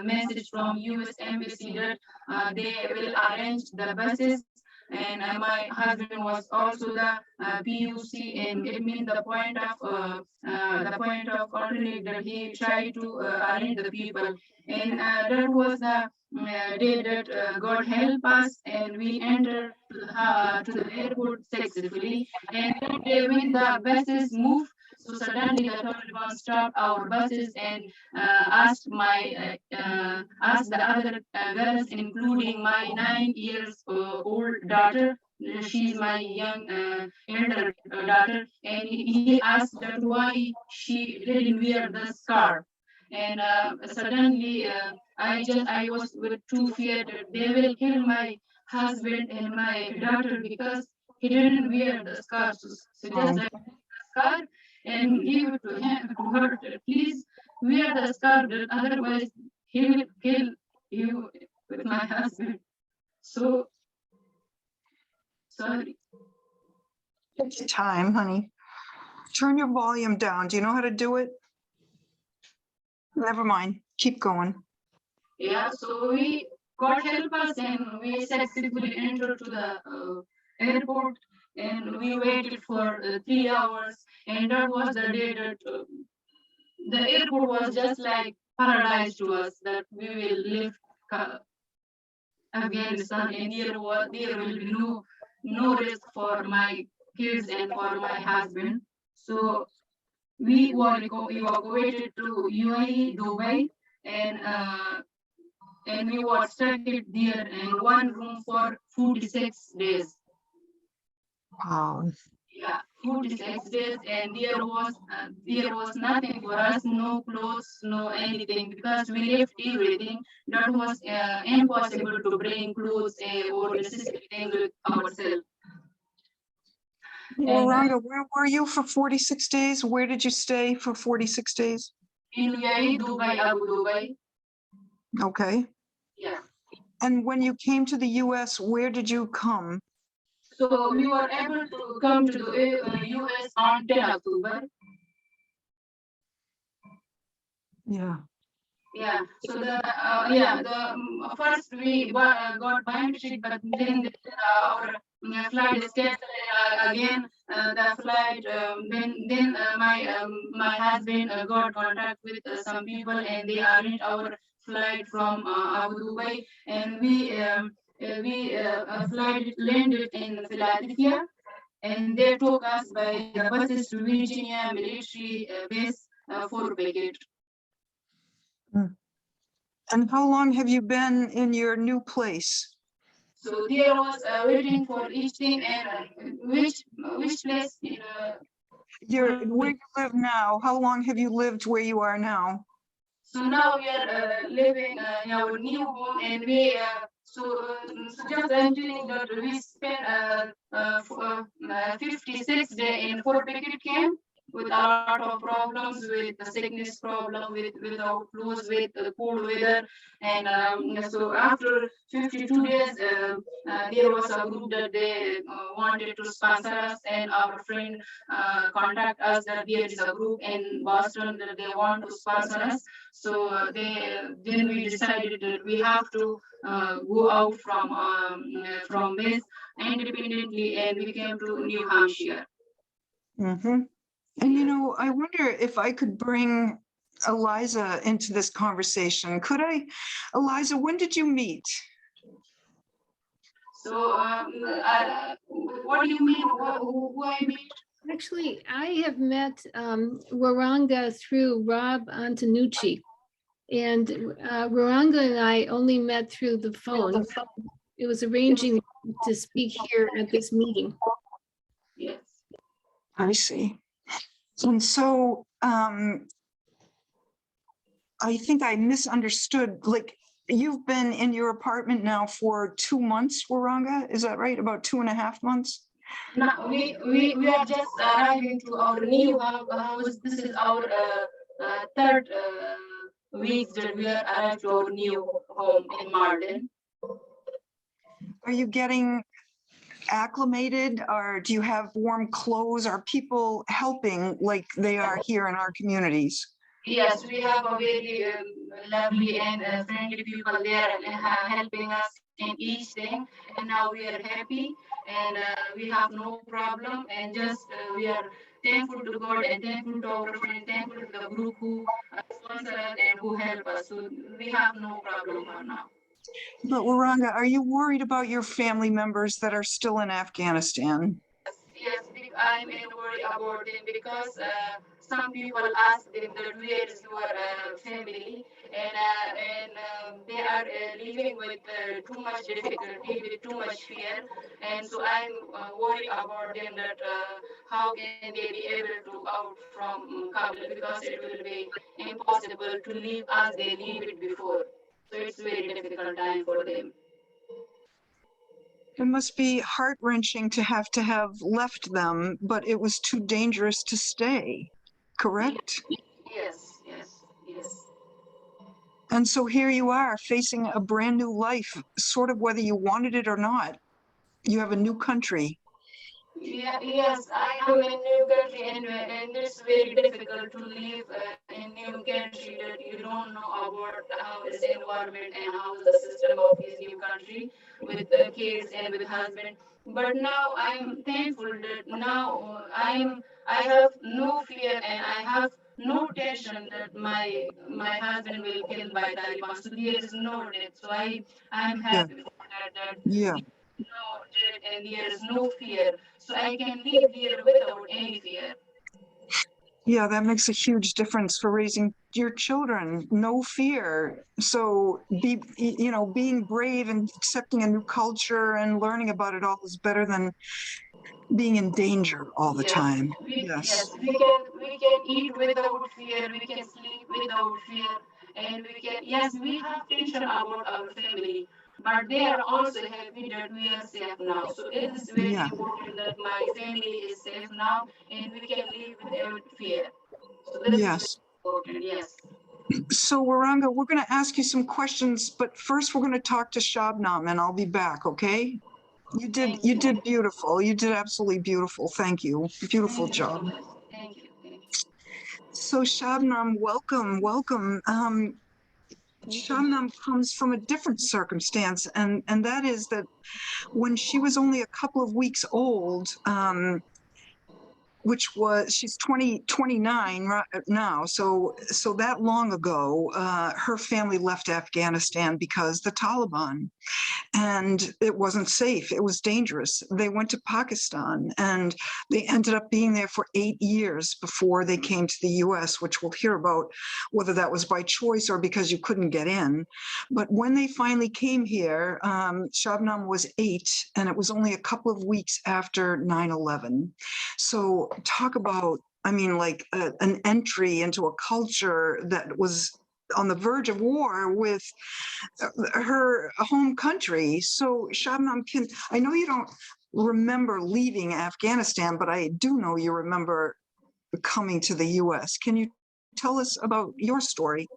message from US Embassy that they will arrange the buses. And my husband was also the PUC, and it means the point of alternate that he tried to arrange the people. And that was the day that God help us, and we entered to the airport successfully. And that day when the buses moved, so suddenly the Taliban stopped our buses and asked the other girls, including my 9 years old daughter. She's my young elder daughter, and he asked that why she didn't wear the scarf. And suddenly, I was with too feared that they will kill my husband and my daughter because he didn't wear the scarf. So just I scarf and give it to him, to her. Please wear the scarf, otherwise he will kill you with my husband. So sorry. Take your time, honey. Turn your volume down. Do you know how to do it? Never mind. Keep going. Yeah, so we God help us, and we successfully entered to the airport, and we waited for 3 hours, and that was the day that the airport was just like paradise to us, that we will leave Afghanistan, and there will be no risk for my kids and for my husband. So we were evacuated to UAE, Dubai, and we were stuck there in one room for 46 days. Wow. Yeah, 46 days, and there was nothing for us, no clothes, no anything, because we left everything. That was impossible to bring clothes or necessary things with ourselves. Waranga, where were you for 46 days? Where did you stay for 46 days? In UAE, Dubai, Abu Dhabi. Okay. Yeah. And when you came to the US, where did you come? So we were able to come to the US on 10 October. Yeah. Yeah. So first we got biometric, but then our flight is canceled again. The flight. Then my husband got contact with some people, and they arranged our flight from Abu Dhabi, and we flight landed in Philadelphia, and they took us by the buses to Virginia military base for Beckett. And how long have you been in your new place? So there was waiting for each thing, and which place Where you live now, how long have you lived where you are now? So now we are living in our new home, and we so just I'm telling that we spent 56 days in Fort Pickett camp with a lot of problems, with the sickness problem, with our clothes, with the cold weather, and so after 52 days, there was a group that they wanted to sponsor us, and our friend contact us that there is a group in Boston that they want to sponsor us. So then we decided that we have to go out from this independently, and we came to New Hampshire. Mm-hmm. And I wonder if I could bring Eliza into this conversation. Could I? Eliza, when did you meet? So what do you mean? Who I meet? Actually, I have met Waranga through Rob Antonucci. And Waranga and I only met through the phone. It was arranging to speak here at this meeting. Yes. I see. And so I think I misunderstood, like you've been in your apartment now for 2 months, Waranga, is that right? About 2.5 months? No, we are just arriving to our new house. This is our third week that we are arrived to our new home in Malden. Are you getting acclimated, or do you have warm clothes? Are people helping like they are here in our communities? Yes, we have a very lovely and friendly people there and helping us in each thing. And now we are happy and we have no problem. And just we are thankful to God and thankful to our friends, thankful to the group who sponsor us and who help us. So we have no problem for now. But Waranga, are you worried about your family members that are still in Afghanistan? Yes, I'm in worry about them because some people ask them that where is your family, and they are living with too much difficulty, with too much fear, and so I'm worried about them that how can they be able to out from Kabul because it will be impossible to live as they live it before. So it's very difficult time for them. It must be heart-wrenching to have left them, but it was too dangerous to stay, correct? Yes, yes, yes. And so here you are facing a brand new life, sort of whether you wanted it or not. You have a new country. Yeah, yes, I am in new country and it's very difficult to live in new country that you don't know about how is the environment and how is the system of this new country with kids and with husband. But now I'm thankful that now I have no fear and I have no tension that my husband will killed by Taliban. So there is no death. So I'm Yeah, happy for that yeah, no dread and there is no fear. So I can live here without any fear. yeah, that makes a huge difference for raising your children. No fear. So being brave and accepting a new culture and learning about it all is better than being in danger all the Yes, time. yes, Yes. we can eat without fear, we can sleep without fear, and we can yes, we have tension about our family, but they are also happy that we are safe now. So it is very Yeah. important that my family is safe now and we can live without fear. So this is very Yes. important, yes. So Waranga, we're going to ask you some questions, but first we're going to talk to Shabnam and I'll be back, okay? You Thank you. did beautiful. You did absolutely beautiful. Thank you. Beautiful Thank you so job. much. Thank you. Thank you. So Shabnam, welcome. Shabnam comes from a different circumstance, and that is that when she was only a couple of weeks old, which was she's 29 right now, so that long ago, her family left Afghanistan because the Taliban, and it wasn't safe. It was dangerous. They went to Pakistan and they ended up being there for 8 years before they came to the US, which we'll hear about whether that was by choice or because you couldn't get in. But when they finally came here, Shabnam was 8, and it was only a couple of weeks after 9/11. So talk about, I mean, like an entry into a culture that was on the verge of war with her home country. So Shabnam, I know you don't remember leaving Afghanistan, but I do know you remember coming to the US. Can you tell us about your story?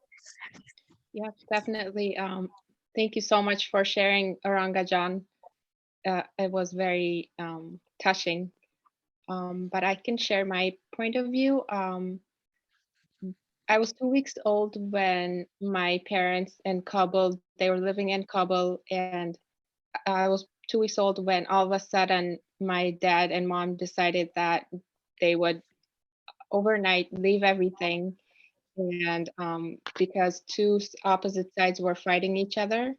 Yes, definitely. Thank you so much for sharing, Aranga John. It was very touching. But I can share my point of view. I was 2 weeks old when my parents in Kabul, they were living in Kabul, and I was 2 weeks old when all of a sudden my dad and mom decided that they would overnight leave everything. And because two opposite sides were fighting each other,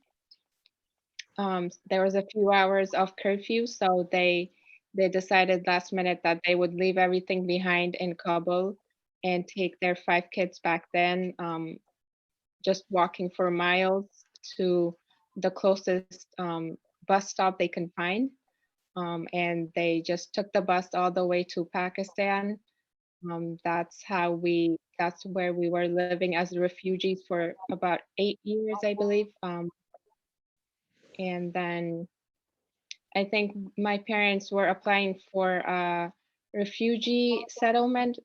there was a few hours of curfew, so they decided last minute that they would leave everything behind in Kabul and take their 5 kids back then, just walking for miles to the closest bus stop they can find. And they just took the bus all the way to Pakistan. That's where we were living as refugees for about 8 years, I believe. And then I think my parents were applying for a refugee settlement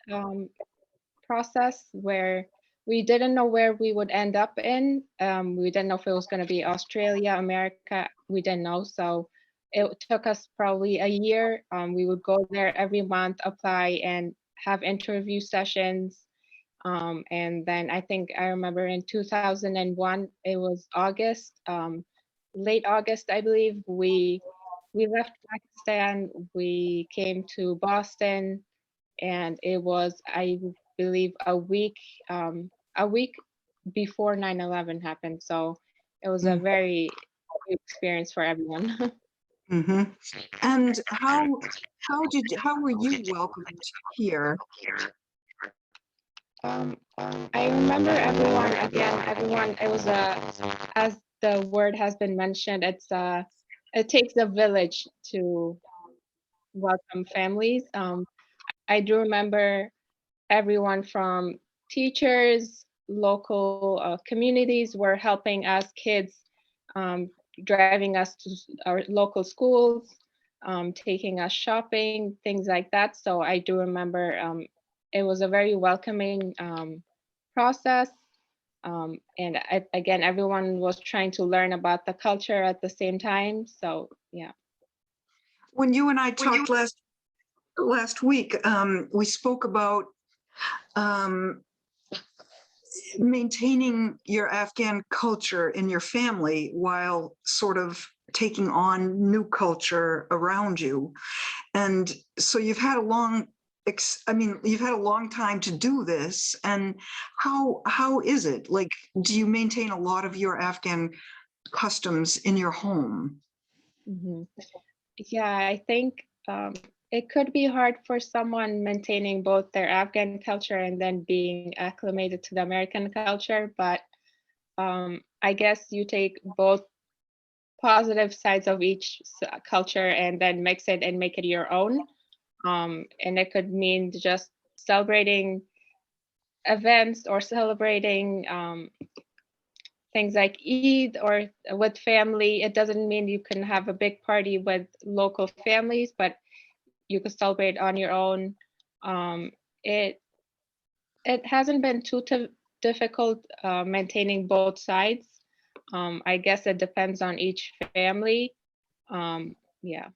process where we didn't know where we would end up in. We didn't know if it was going to be Australia, America. We didn't know. So it took us probably a year. We would go there every month, apply, and have interview sessions. And then I think I remember in 2001, it was August, late August, I believe, we left Pakistan. We came to Boston, and it was, I believe, a week before 9/11 happened. So it was a very good experience for everyone. Mm-hmm. And how were you welcomed here? I remember everyone, it was as the word has been mentioned, it takes a village to welcome families. I do remember everyone from teachers, local communities were helping us kids, driving us to our local schools, taking us shopping, things like that. So I do remember it was a very welcoming process. And again, everyone was trying to learn about the culture at the same time. So yeah. When you and I talked last week, we spoke about maintaining your Afghan culture in your family while sort of taking on new culture around you. And so you've had a long time to do this. And how is it? Like, do you maintain a lot of your Afghan customs in your home? Mhm. Yeah, I think it could be hard for someone maintaining both their Afghan culture and then being acclimated to the American culture. But I guess you take both positive sides of each culture and then mix it and make it your own. And it could mean just celebrating events or celebrating things like Eid or with family. It doesn't mean you can have a big party with local families, but you can celebrate on your own. It hasn't been too difficult maintaining both sides. I guess it depends on each family. Yeah.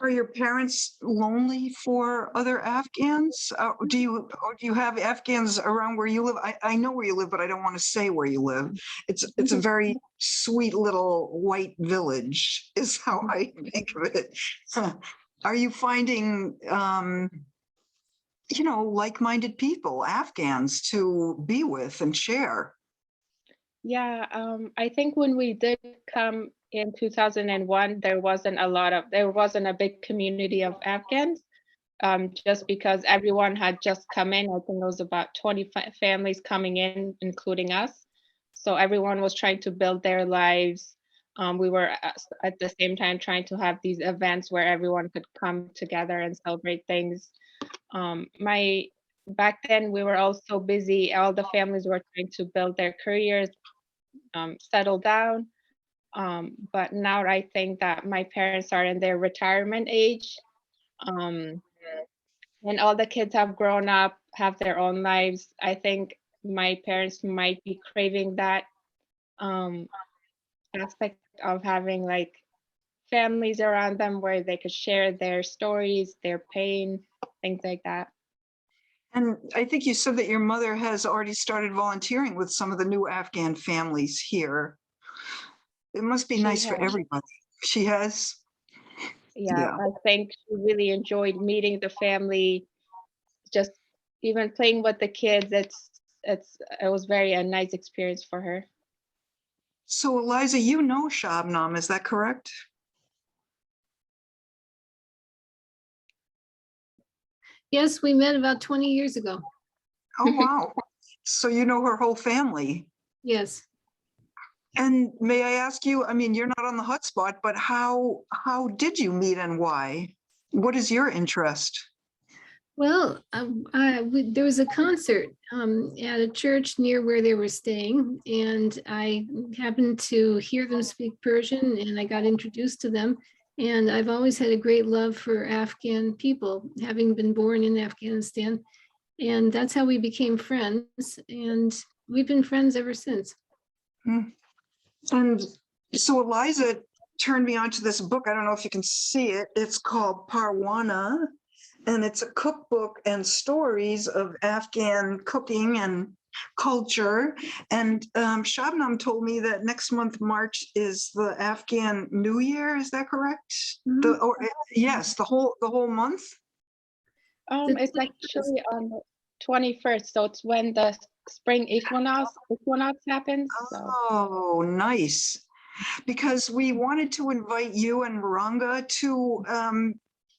Are your parents lonely for other Afghans? Do you have Afghans around where you live? I know where you live, but I don't want to say where you live. It's a very sweet little white village, is how I think of it. Are you finding, like-minded people, Afghans, to be with and share? Yeah, I think when we did come in 2001, there wasn't a big community of Afghans, just because everyone had just come in. I think there was about 20 families coming in, including us. So everyone was trying to build their lives. We were at the same time trying to have these events where everyone could come together and celebrate things. Back then we were all so busy. All the families were trying to build their careers, settle down. But now I think that my parents are in their retirement age. And all the kids have grown up, have their own lives. I think my parents might be craving that aspect of having like families around them where they could share their stories, their pain, things like that. And I think you said that your mother has already started volunteering with some of the new Afghan families here. It must be nice for everybody. She has? Yeah, I think she really enjoyed meeting the family, just even playing with the kids. It was a nice experience for her. So Eliza, you know Shabnam, is that correct? Yes, we met about 20 years ago. Oh, wow. So you know her whole family? Yes. And may I ask you, I mean, you're not on the hotspot, but how did you meet and why? What is your interest? Well, there was a concert at a church near where they were staying, and I happened to hear them speak Persian, and I got introduced to them. And I've always had a great love for Afghan people, having been born in Afghanistan. And that's how we became friends, and we've been friends ever since. And so Eliza turned me onto this book. I don't know if you can see it. It's called Parwana, and it's a cookbook and stories of Afghan cooking and culture. And Shabnam told me that next month, March, is the Afghan New Year. Is that correct? Yes, the whole month. It's actually on the 21st, so it's when the spring equinox happens. So. Oh, nice. Because we wanted to invite you and Waranga to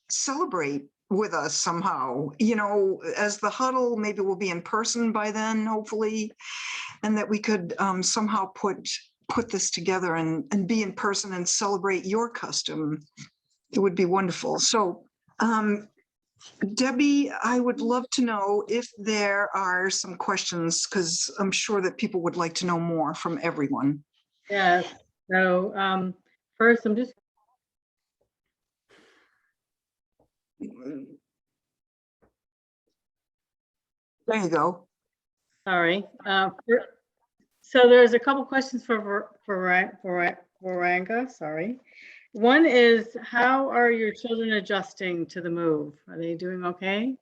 celebrate with us somehow, you know, as the Huddle. Maybe we'll be in person by then, hopefully, and that we could somehow put this together and be in person and celebrate your custom. It would be wonderful. So Debbie, I would love to know if there are some questions, because I'm sure that people would like to know more from everyone. Yes. So first, I'm just. There you go. Sorry. So there's a couple questions for Waranga. Sorry. One is, how are your children adjusting to the move? Are they doing okay?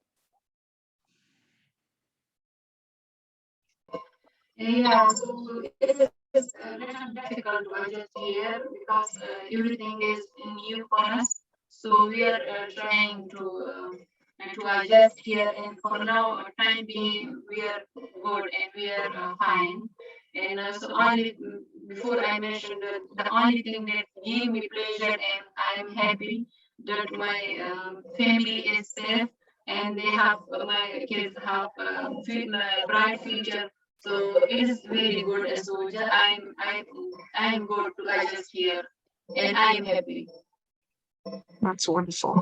Yeah, so it is a little difficult to adjust here because everything is new for us. So we are trying to adjust here, and for now, time being, we are good and we are fine. And so only before I mentioned that the only thing that gave me pleasure and I'm happy that my family is safe and they have my kids have bright future. So it is very good. So I'm good to adjust here, and I am happy. That's wonderful.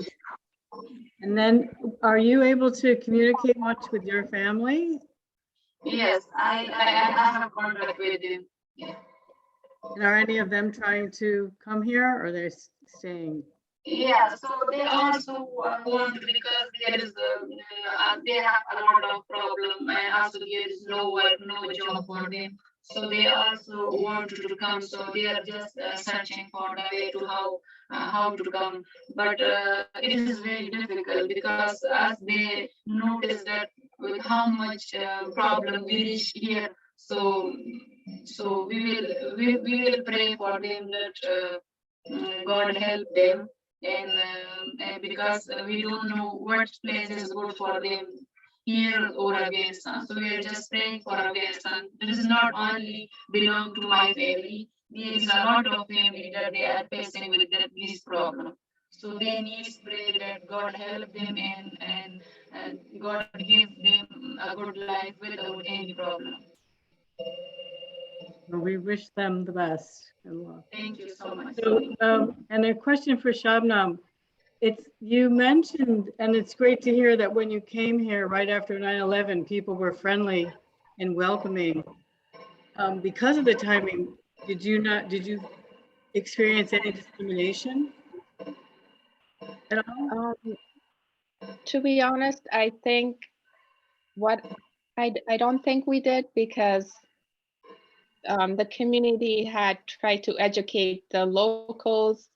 And then, are you able to communicate much with your family? Yes, I have contact with them. Yeah. And are any of them trying to come here, or are they staying? Yeah, so they also want, because there is they have a lot of problem, and also there is no work, no job for them. So they also want to come. So they are just searching for the way to how to come. But it is very difficult because as they notice that with how much problem we reach here. So we will pray for them that God help them. And because we don't know what place is good for them here or Afghanistan. So we are just praying for Afghanistan. This is not only belong to my family. There is a lot of family that they are facing with this problem. So they need to pray that God help them and God give them a good life without any problem. Well, we wish them the best. Thank you so much. So, and a question for Shabnam. You mentioned, and it's great to hear that when you came here right after 9/11, people were friendly and welcoming. Because of the timing, did you experience any discrimination at all? To be honest, I think I don't think we did, because the community had tried to educate the locals.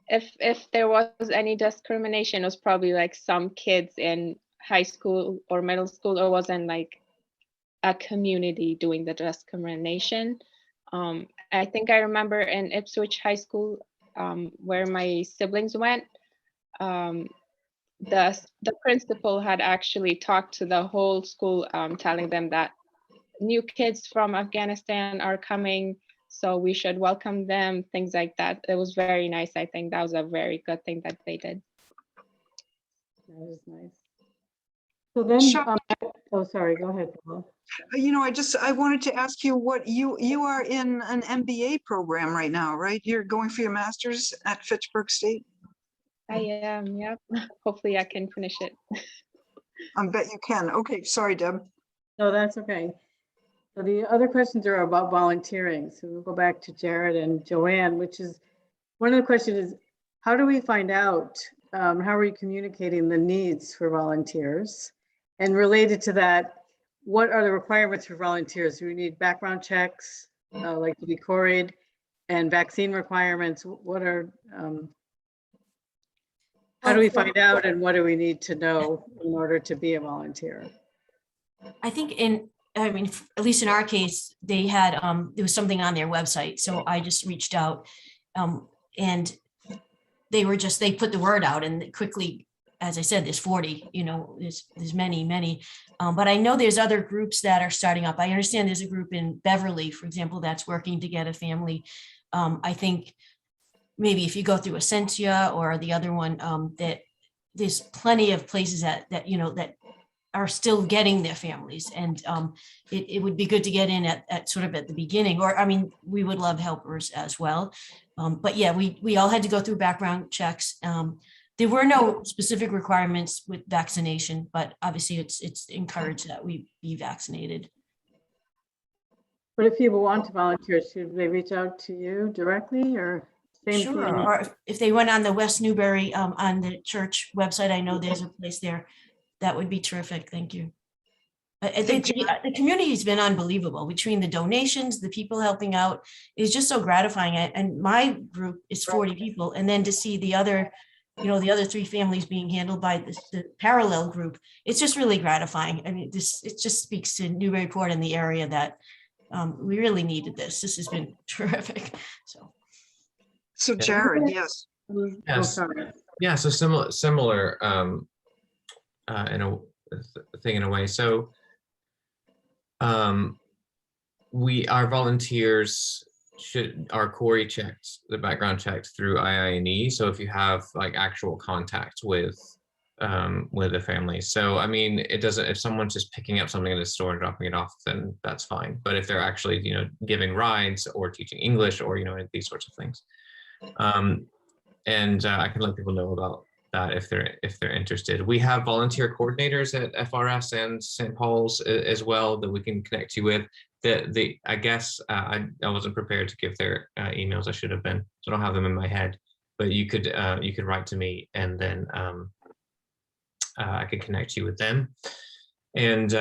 If there was any discrimination, it was probably like some kids in high school or middle school, or wasn't like a community doing the discrimination. I think I remember in Ipswich High School, where my siblings went, the principal had actually talked to the whole school, telling them that new kids from Afghanistan are coming, so we should welcome them, things like that. It was very nice. I think that was a very good thing that they did. That was nice. So then, oh, sorry, go ahead, Paula. You know, I wanted to ask you what you are in an MBA program right now, right? You're going for your master's at Fitchburg State? I am, yep. Hopefully I can finish it. I bet you can. Okay, sorry, Deb. No, that's okay. So the other questions are about volunteering. So we'll go back to Jared and Joanne, which is, one of the questions is, how do we find out, how are we communicating the needs for volunteers? And related to that, what are the requirements for volunteers? Do we need background checks, like to be quarried, and vaccine requirements? What are, how do we find out, and what do we need to know in order to be a volunteer? I think I mean, at least in our case, they had, there was something on their website. So I just reached out, and they put the word out, and quickly, as I said, there's 40, there's many, but I know there's other groups that are starting up. I understand there's a group in Beverly, for example, that's working to get a family. I think maybe if you go through Essentia or the other one, that there's plenty of places that are still getting their families, and it would be good to get in at sort of at the beginning, or, I mean, we would love helpers as well. But yeah, we all had to go through background checks. There were no specific requirements with vaccination, but obviously it's encouraged that we be vaccinated. But if people want to volunteer, should they reach out to you directly, or same Sure, thing? or if they went on the West Newbury, on the church website, I know there's a place there. That would be terrific. Thank you. The community's been unbelievable between the donations, the people helping out. It's just so gratifying. And my group is 40 people. And then to see the other 3 families being handled by the parallel group, it's just really gratifying. I mean, it just speaks to Newburyport and the area that we really needed this. This has been terrific. So Jared, yes. Yes. Yeah, so similar in a thing in a way. So our volunteers are Corey checked, the background checked through IINE. So if you have like actual contact with the family. So I mean, it doesn't, if someone's just picking up something at the store and dropping it off, then that's fine. But if they're actually, giving rides or teaching English or, these sorts of things. And I can let people know about that if they're interested. We have volunteer coordinators at FRS and St. Paul's as well that we can connect you with. I guess I wasn't prepared to give their emails. I should have been, so I don't have them in my head. But you could write to me, and then I could connect you with them. And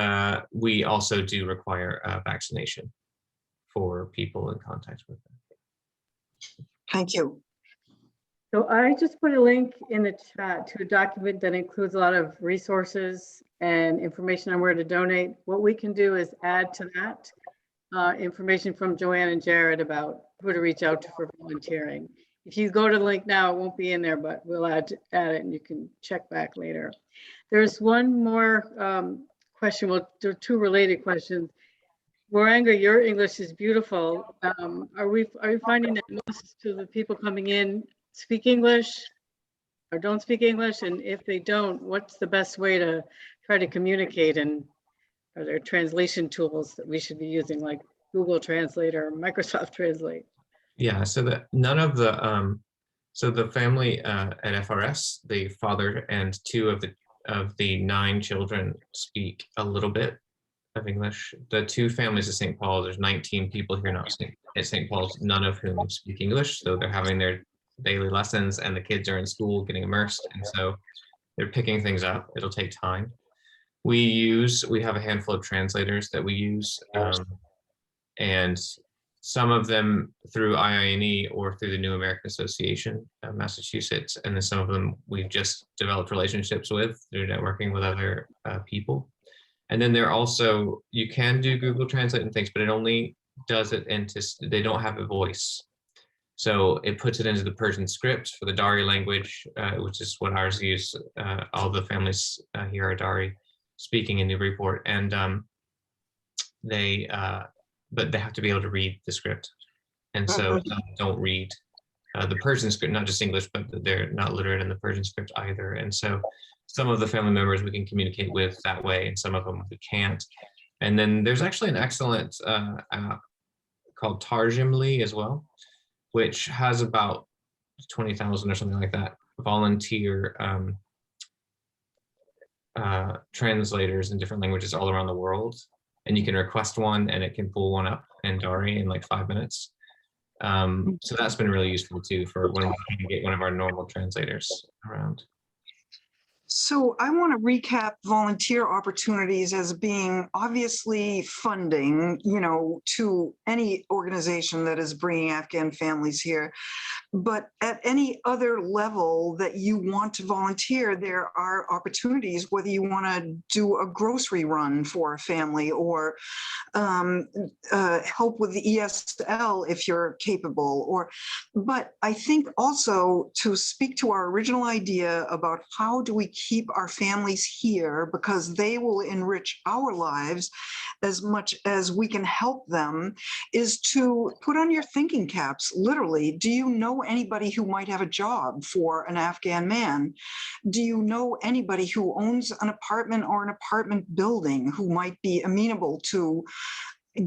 we also do require vaccination for people in contact with them. Thank you. So I just put a link in the chat to a document that includes a lot of resources and information on where to donate. What we can do is add to that information from Joanne and Jared about who to reach out to for volunteering. If you go to the link now, it won't be in there, but we'll add it and you can check back later. There's one more question. Well, there are 2 related questions. Waranga, your English is beautiful. Are we finding that most of the people coming in speak English or don't speak English? And if they don't, what's the best way to try to communicate? And are there translation tools that we should be using, like Google Translate or Microsoft Translate? Yeah, so that none of the so the family at FRS, the father and 2 of the 9 children speak a little bit of English. The 2 families at St. Paul, there's 19 people here now at St. Paul's, none of whom speak English. So they're having their daily lessons, and the kids are in school getting immersed, and so they're picking things up. It'll take time. We have a handful of translators that we use, and some of them through IINE or through the New American Association of Massachusetts, and then some of them we've just developed relationships with through networking with other people. And then there also, you can do Google Translate and things, but it only does it into, they don't have a voice. So it puts it into the Persian script for the Dari language, which is what ours use. All the families here are Dari speaking in Newburyport, and but they have to be able to read the script. And so some don't read the Persian script, not just English, but they're not literate in the Persian script either. And so some of the family members we can communicate with that way, and some of them we can't. And then there's actually an excellent app called Tarjimly as well, which has about 20,000 or something like that volunteer translators in different languages all around the world. And you can request one and it can pull one up in Dari in like 5 minutes. So that's been really useful too for when we can get one of our normal translators around. So I want to recap volunteer opportunities as being obviously funding, to any organization that is bringing Afghan families here. But at any other level that you want to volunteer, there are opportunities, whether you want to do a grocery run for a family or help with the ESL if you're capable. But I think also to speak to our original idea about how do we keep our families here, because they will enrich our lives as much as we can help them, is to put on your thinking caps. Literally, do you know anybody who might have a job for an Afghan man? Do you know anybody who owns an apartment or an apartment building who might be amenable to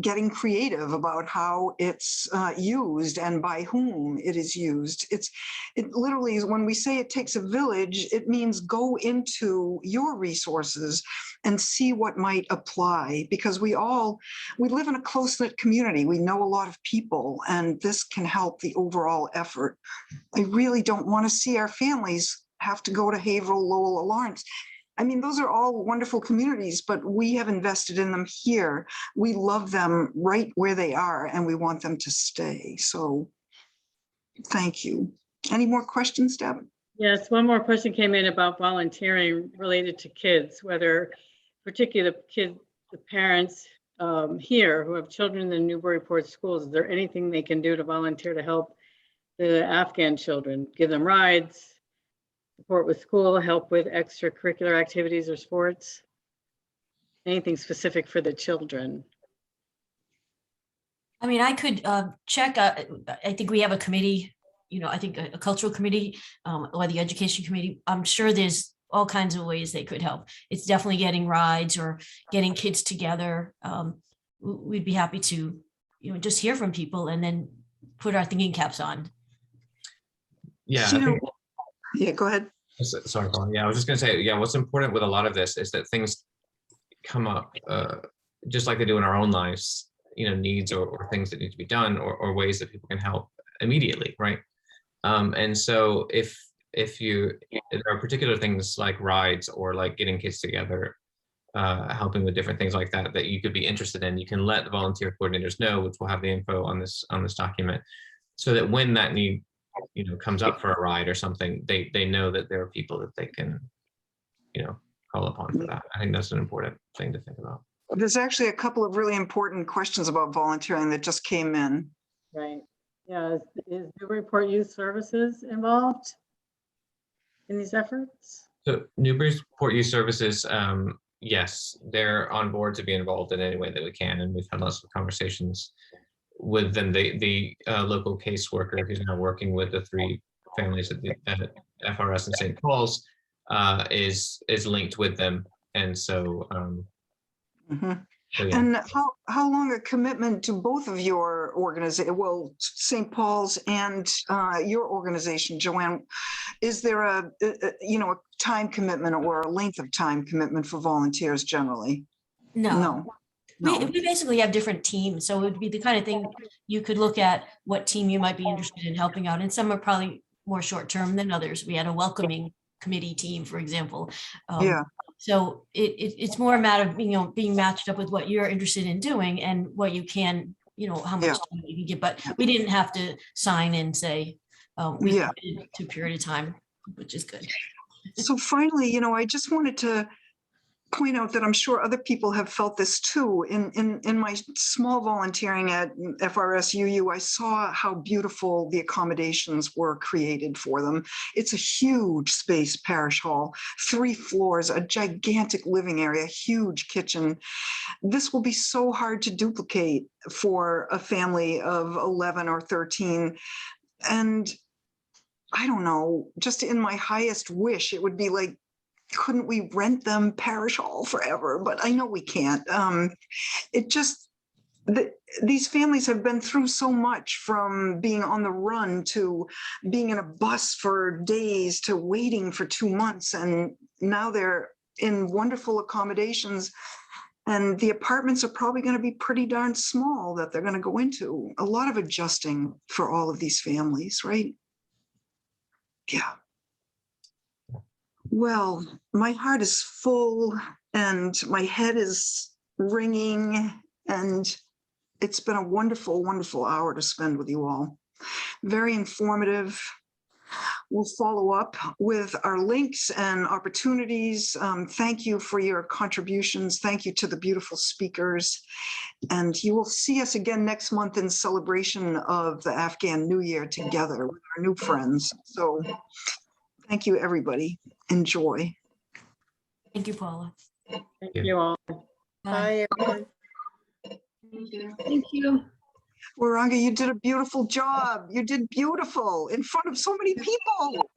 getting creative about how it's used and by whom it is used? It literally is, when we say it takes a village, it means go into your resources and see what might apply, because we live in a close-knit community. We know a lot of people, and this can help the overall effort. I really don't want to see our families have to go to Haverhill, Lowell, or Lawrence. I mean, those are all wonderful communities, but we have invested in them here. We love them right where they are, and we want them to stay. So thank you. Any more questions, Deb? Yes, one more question came in about volunteering related to kids, whether particularly the parents here who have children in the Newburyport schools, is there anything they can do to volunteer to help the Afghan children? Give them rides, support with school, help with extracurricular activities or sports? Anything specific for the children? I mean, I could check. I think we have a committee, I think a cultural committee or the education committee. I'm sure there's all kinds of ways they could help. It's definitely getting rides or getting kids together. We'd be happy to, just hear from people and then put our thinking caps on. Yeah. Yeah, go ahead. Sorry, Paul. Yeah, I was just going to say, what's important with a lot of this is that things come up just like they do in our own lives, needs or things that need to be done or ways that people can help immediately, right? And so if there are particular things like rides or like getting kids together, helping with different things like that you could be interested in, you can let the volunteer coordinators know, which will have the info on this document, so that when that need comes up for a ride or something, they know that there are people that they can call upon for that. I think that's an important thing to think about. There's actually a couple of really important questions about volunteering that just came in. Right. Yeah. Is Newburyport Youth Services involved in these efforts? So Newburyport Youth Services, yes, they're on board to be involved in any way that we can, and we've had lots of conversations with them. The local caseworker who's now working with the 3 families at the FRS in St. Paul's is linked with them, and so. So yeah. And how long a commitment to both of your organization, well, St. Paul's and your organization, Joanne, is there a time commitment or a length of time commitment for volunteers generally? No. We basically have different teams. So it would be the kind of thing you could look at what team you might be interested in helping out. And some are probably more short-term than others. We had a welcoming committee team, for example. So it's more a matter of, being matched up with what you're interested in doing and what you can, how much time you can get. But we didn't have to sign and say, we committed to a period of time, which is good. So finally, I just wanted to point out that I'm sure other people have felt this too. In my small volunteering at FRS UU, I saw how beautiful the accommodations were created for them. It's a huge space parish hall, 3 floors, a gigantic living area, huge kitchen. This will be so hard to duplicate for a family of 11 or 13. And I don't know, just in my highest wish, it would be like, couldn't we rent them parish hall forever? But I know we can't. these families have been through so much, from being on the run to being in a bus for days to waiting for 2 months. And now they're in wonderful accommodations. And the apartments are probably going to be pretty darn small that they're going to go into. A lot of adjusting for all of these families, right? Yeah. Well, my heart is full and my head is ringing, and it's been a wonderful, wonderful hour to spend with you all. Very informative. We'll follow up with our links and opportunities. Thank you for your contributions. Thank you to the beautiful speakers. And you will see us again next month in celebration of the Afghan New Year together with our new friends. So thank you, everybody. Enjoy. Thank you, Paula. Thank you all. Bye. Bye, everyone. Thank you. Thank you. Waranga, you did a beautiful job. You did beautiful in front of so many people.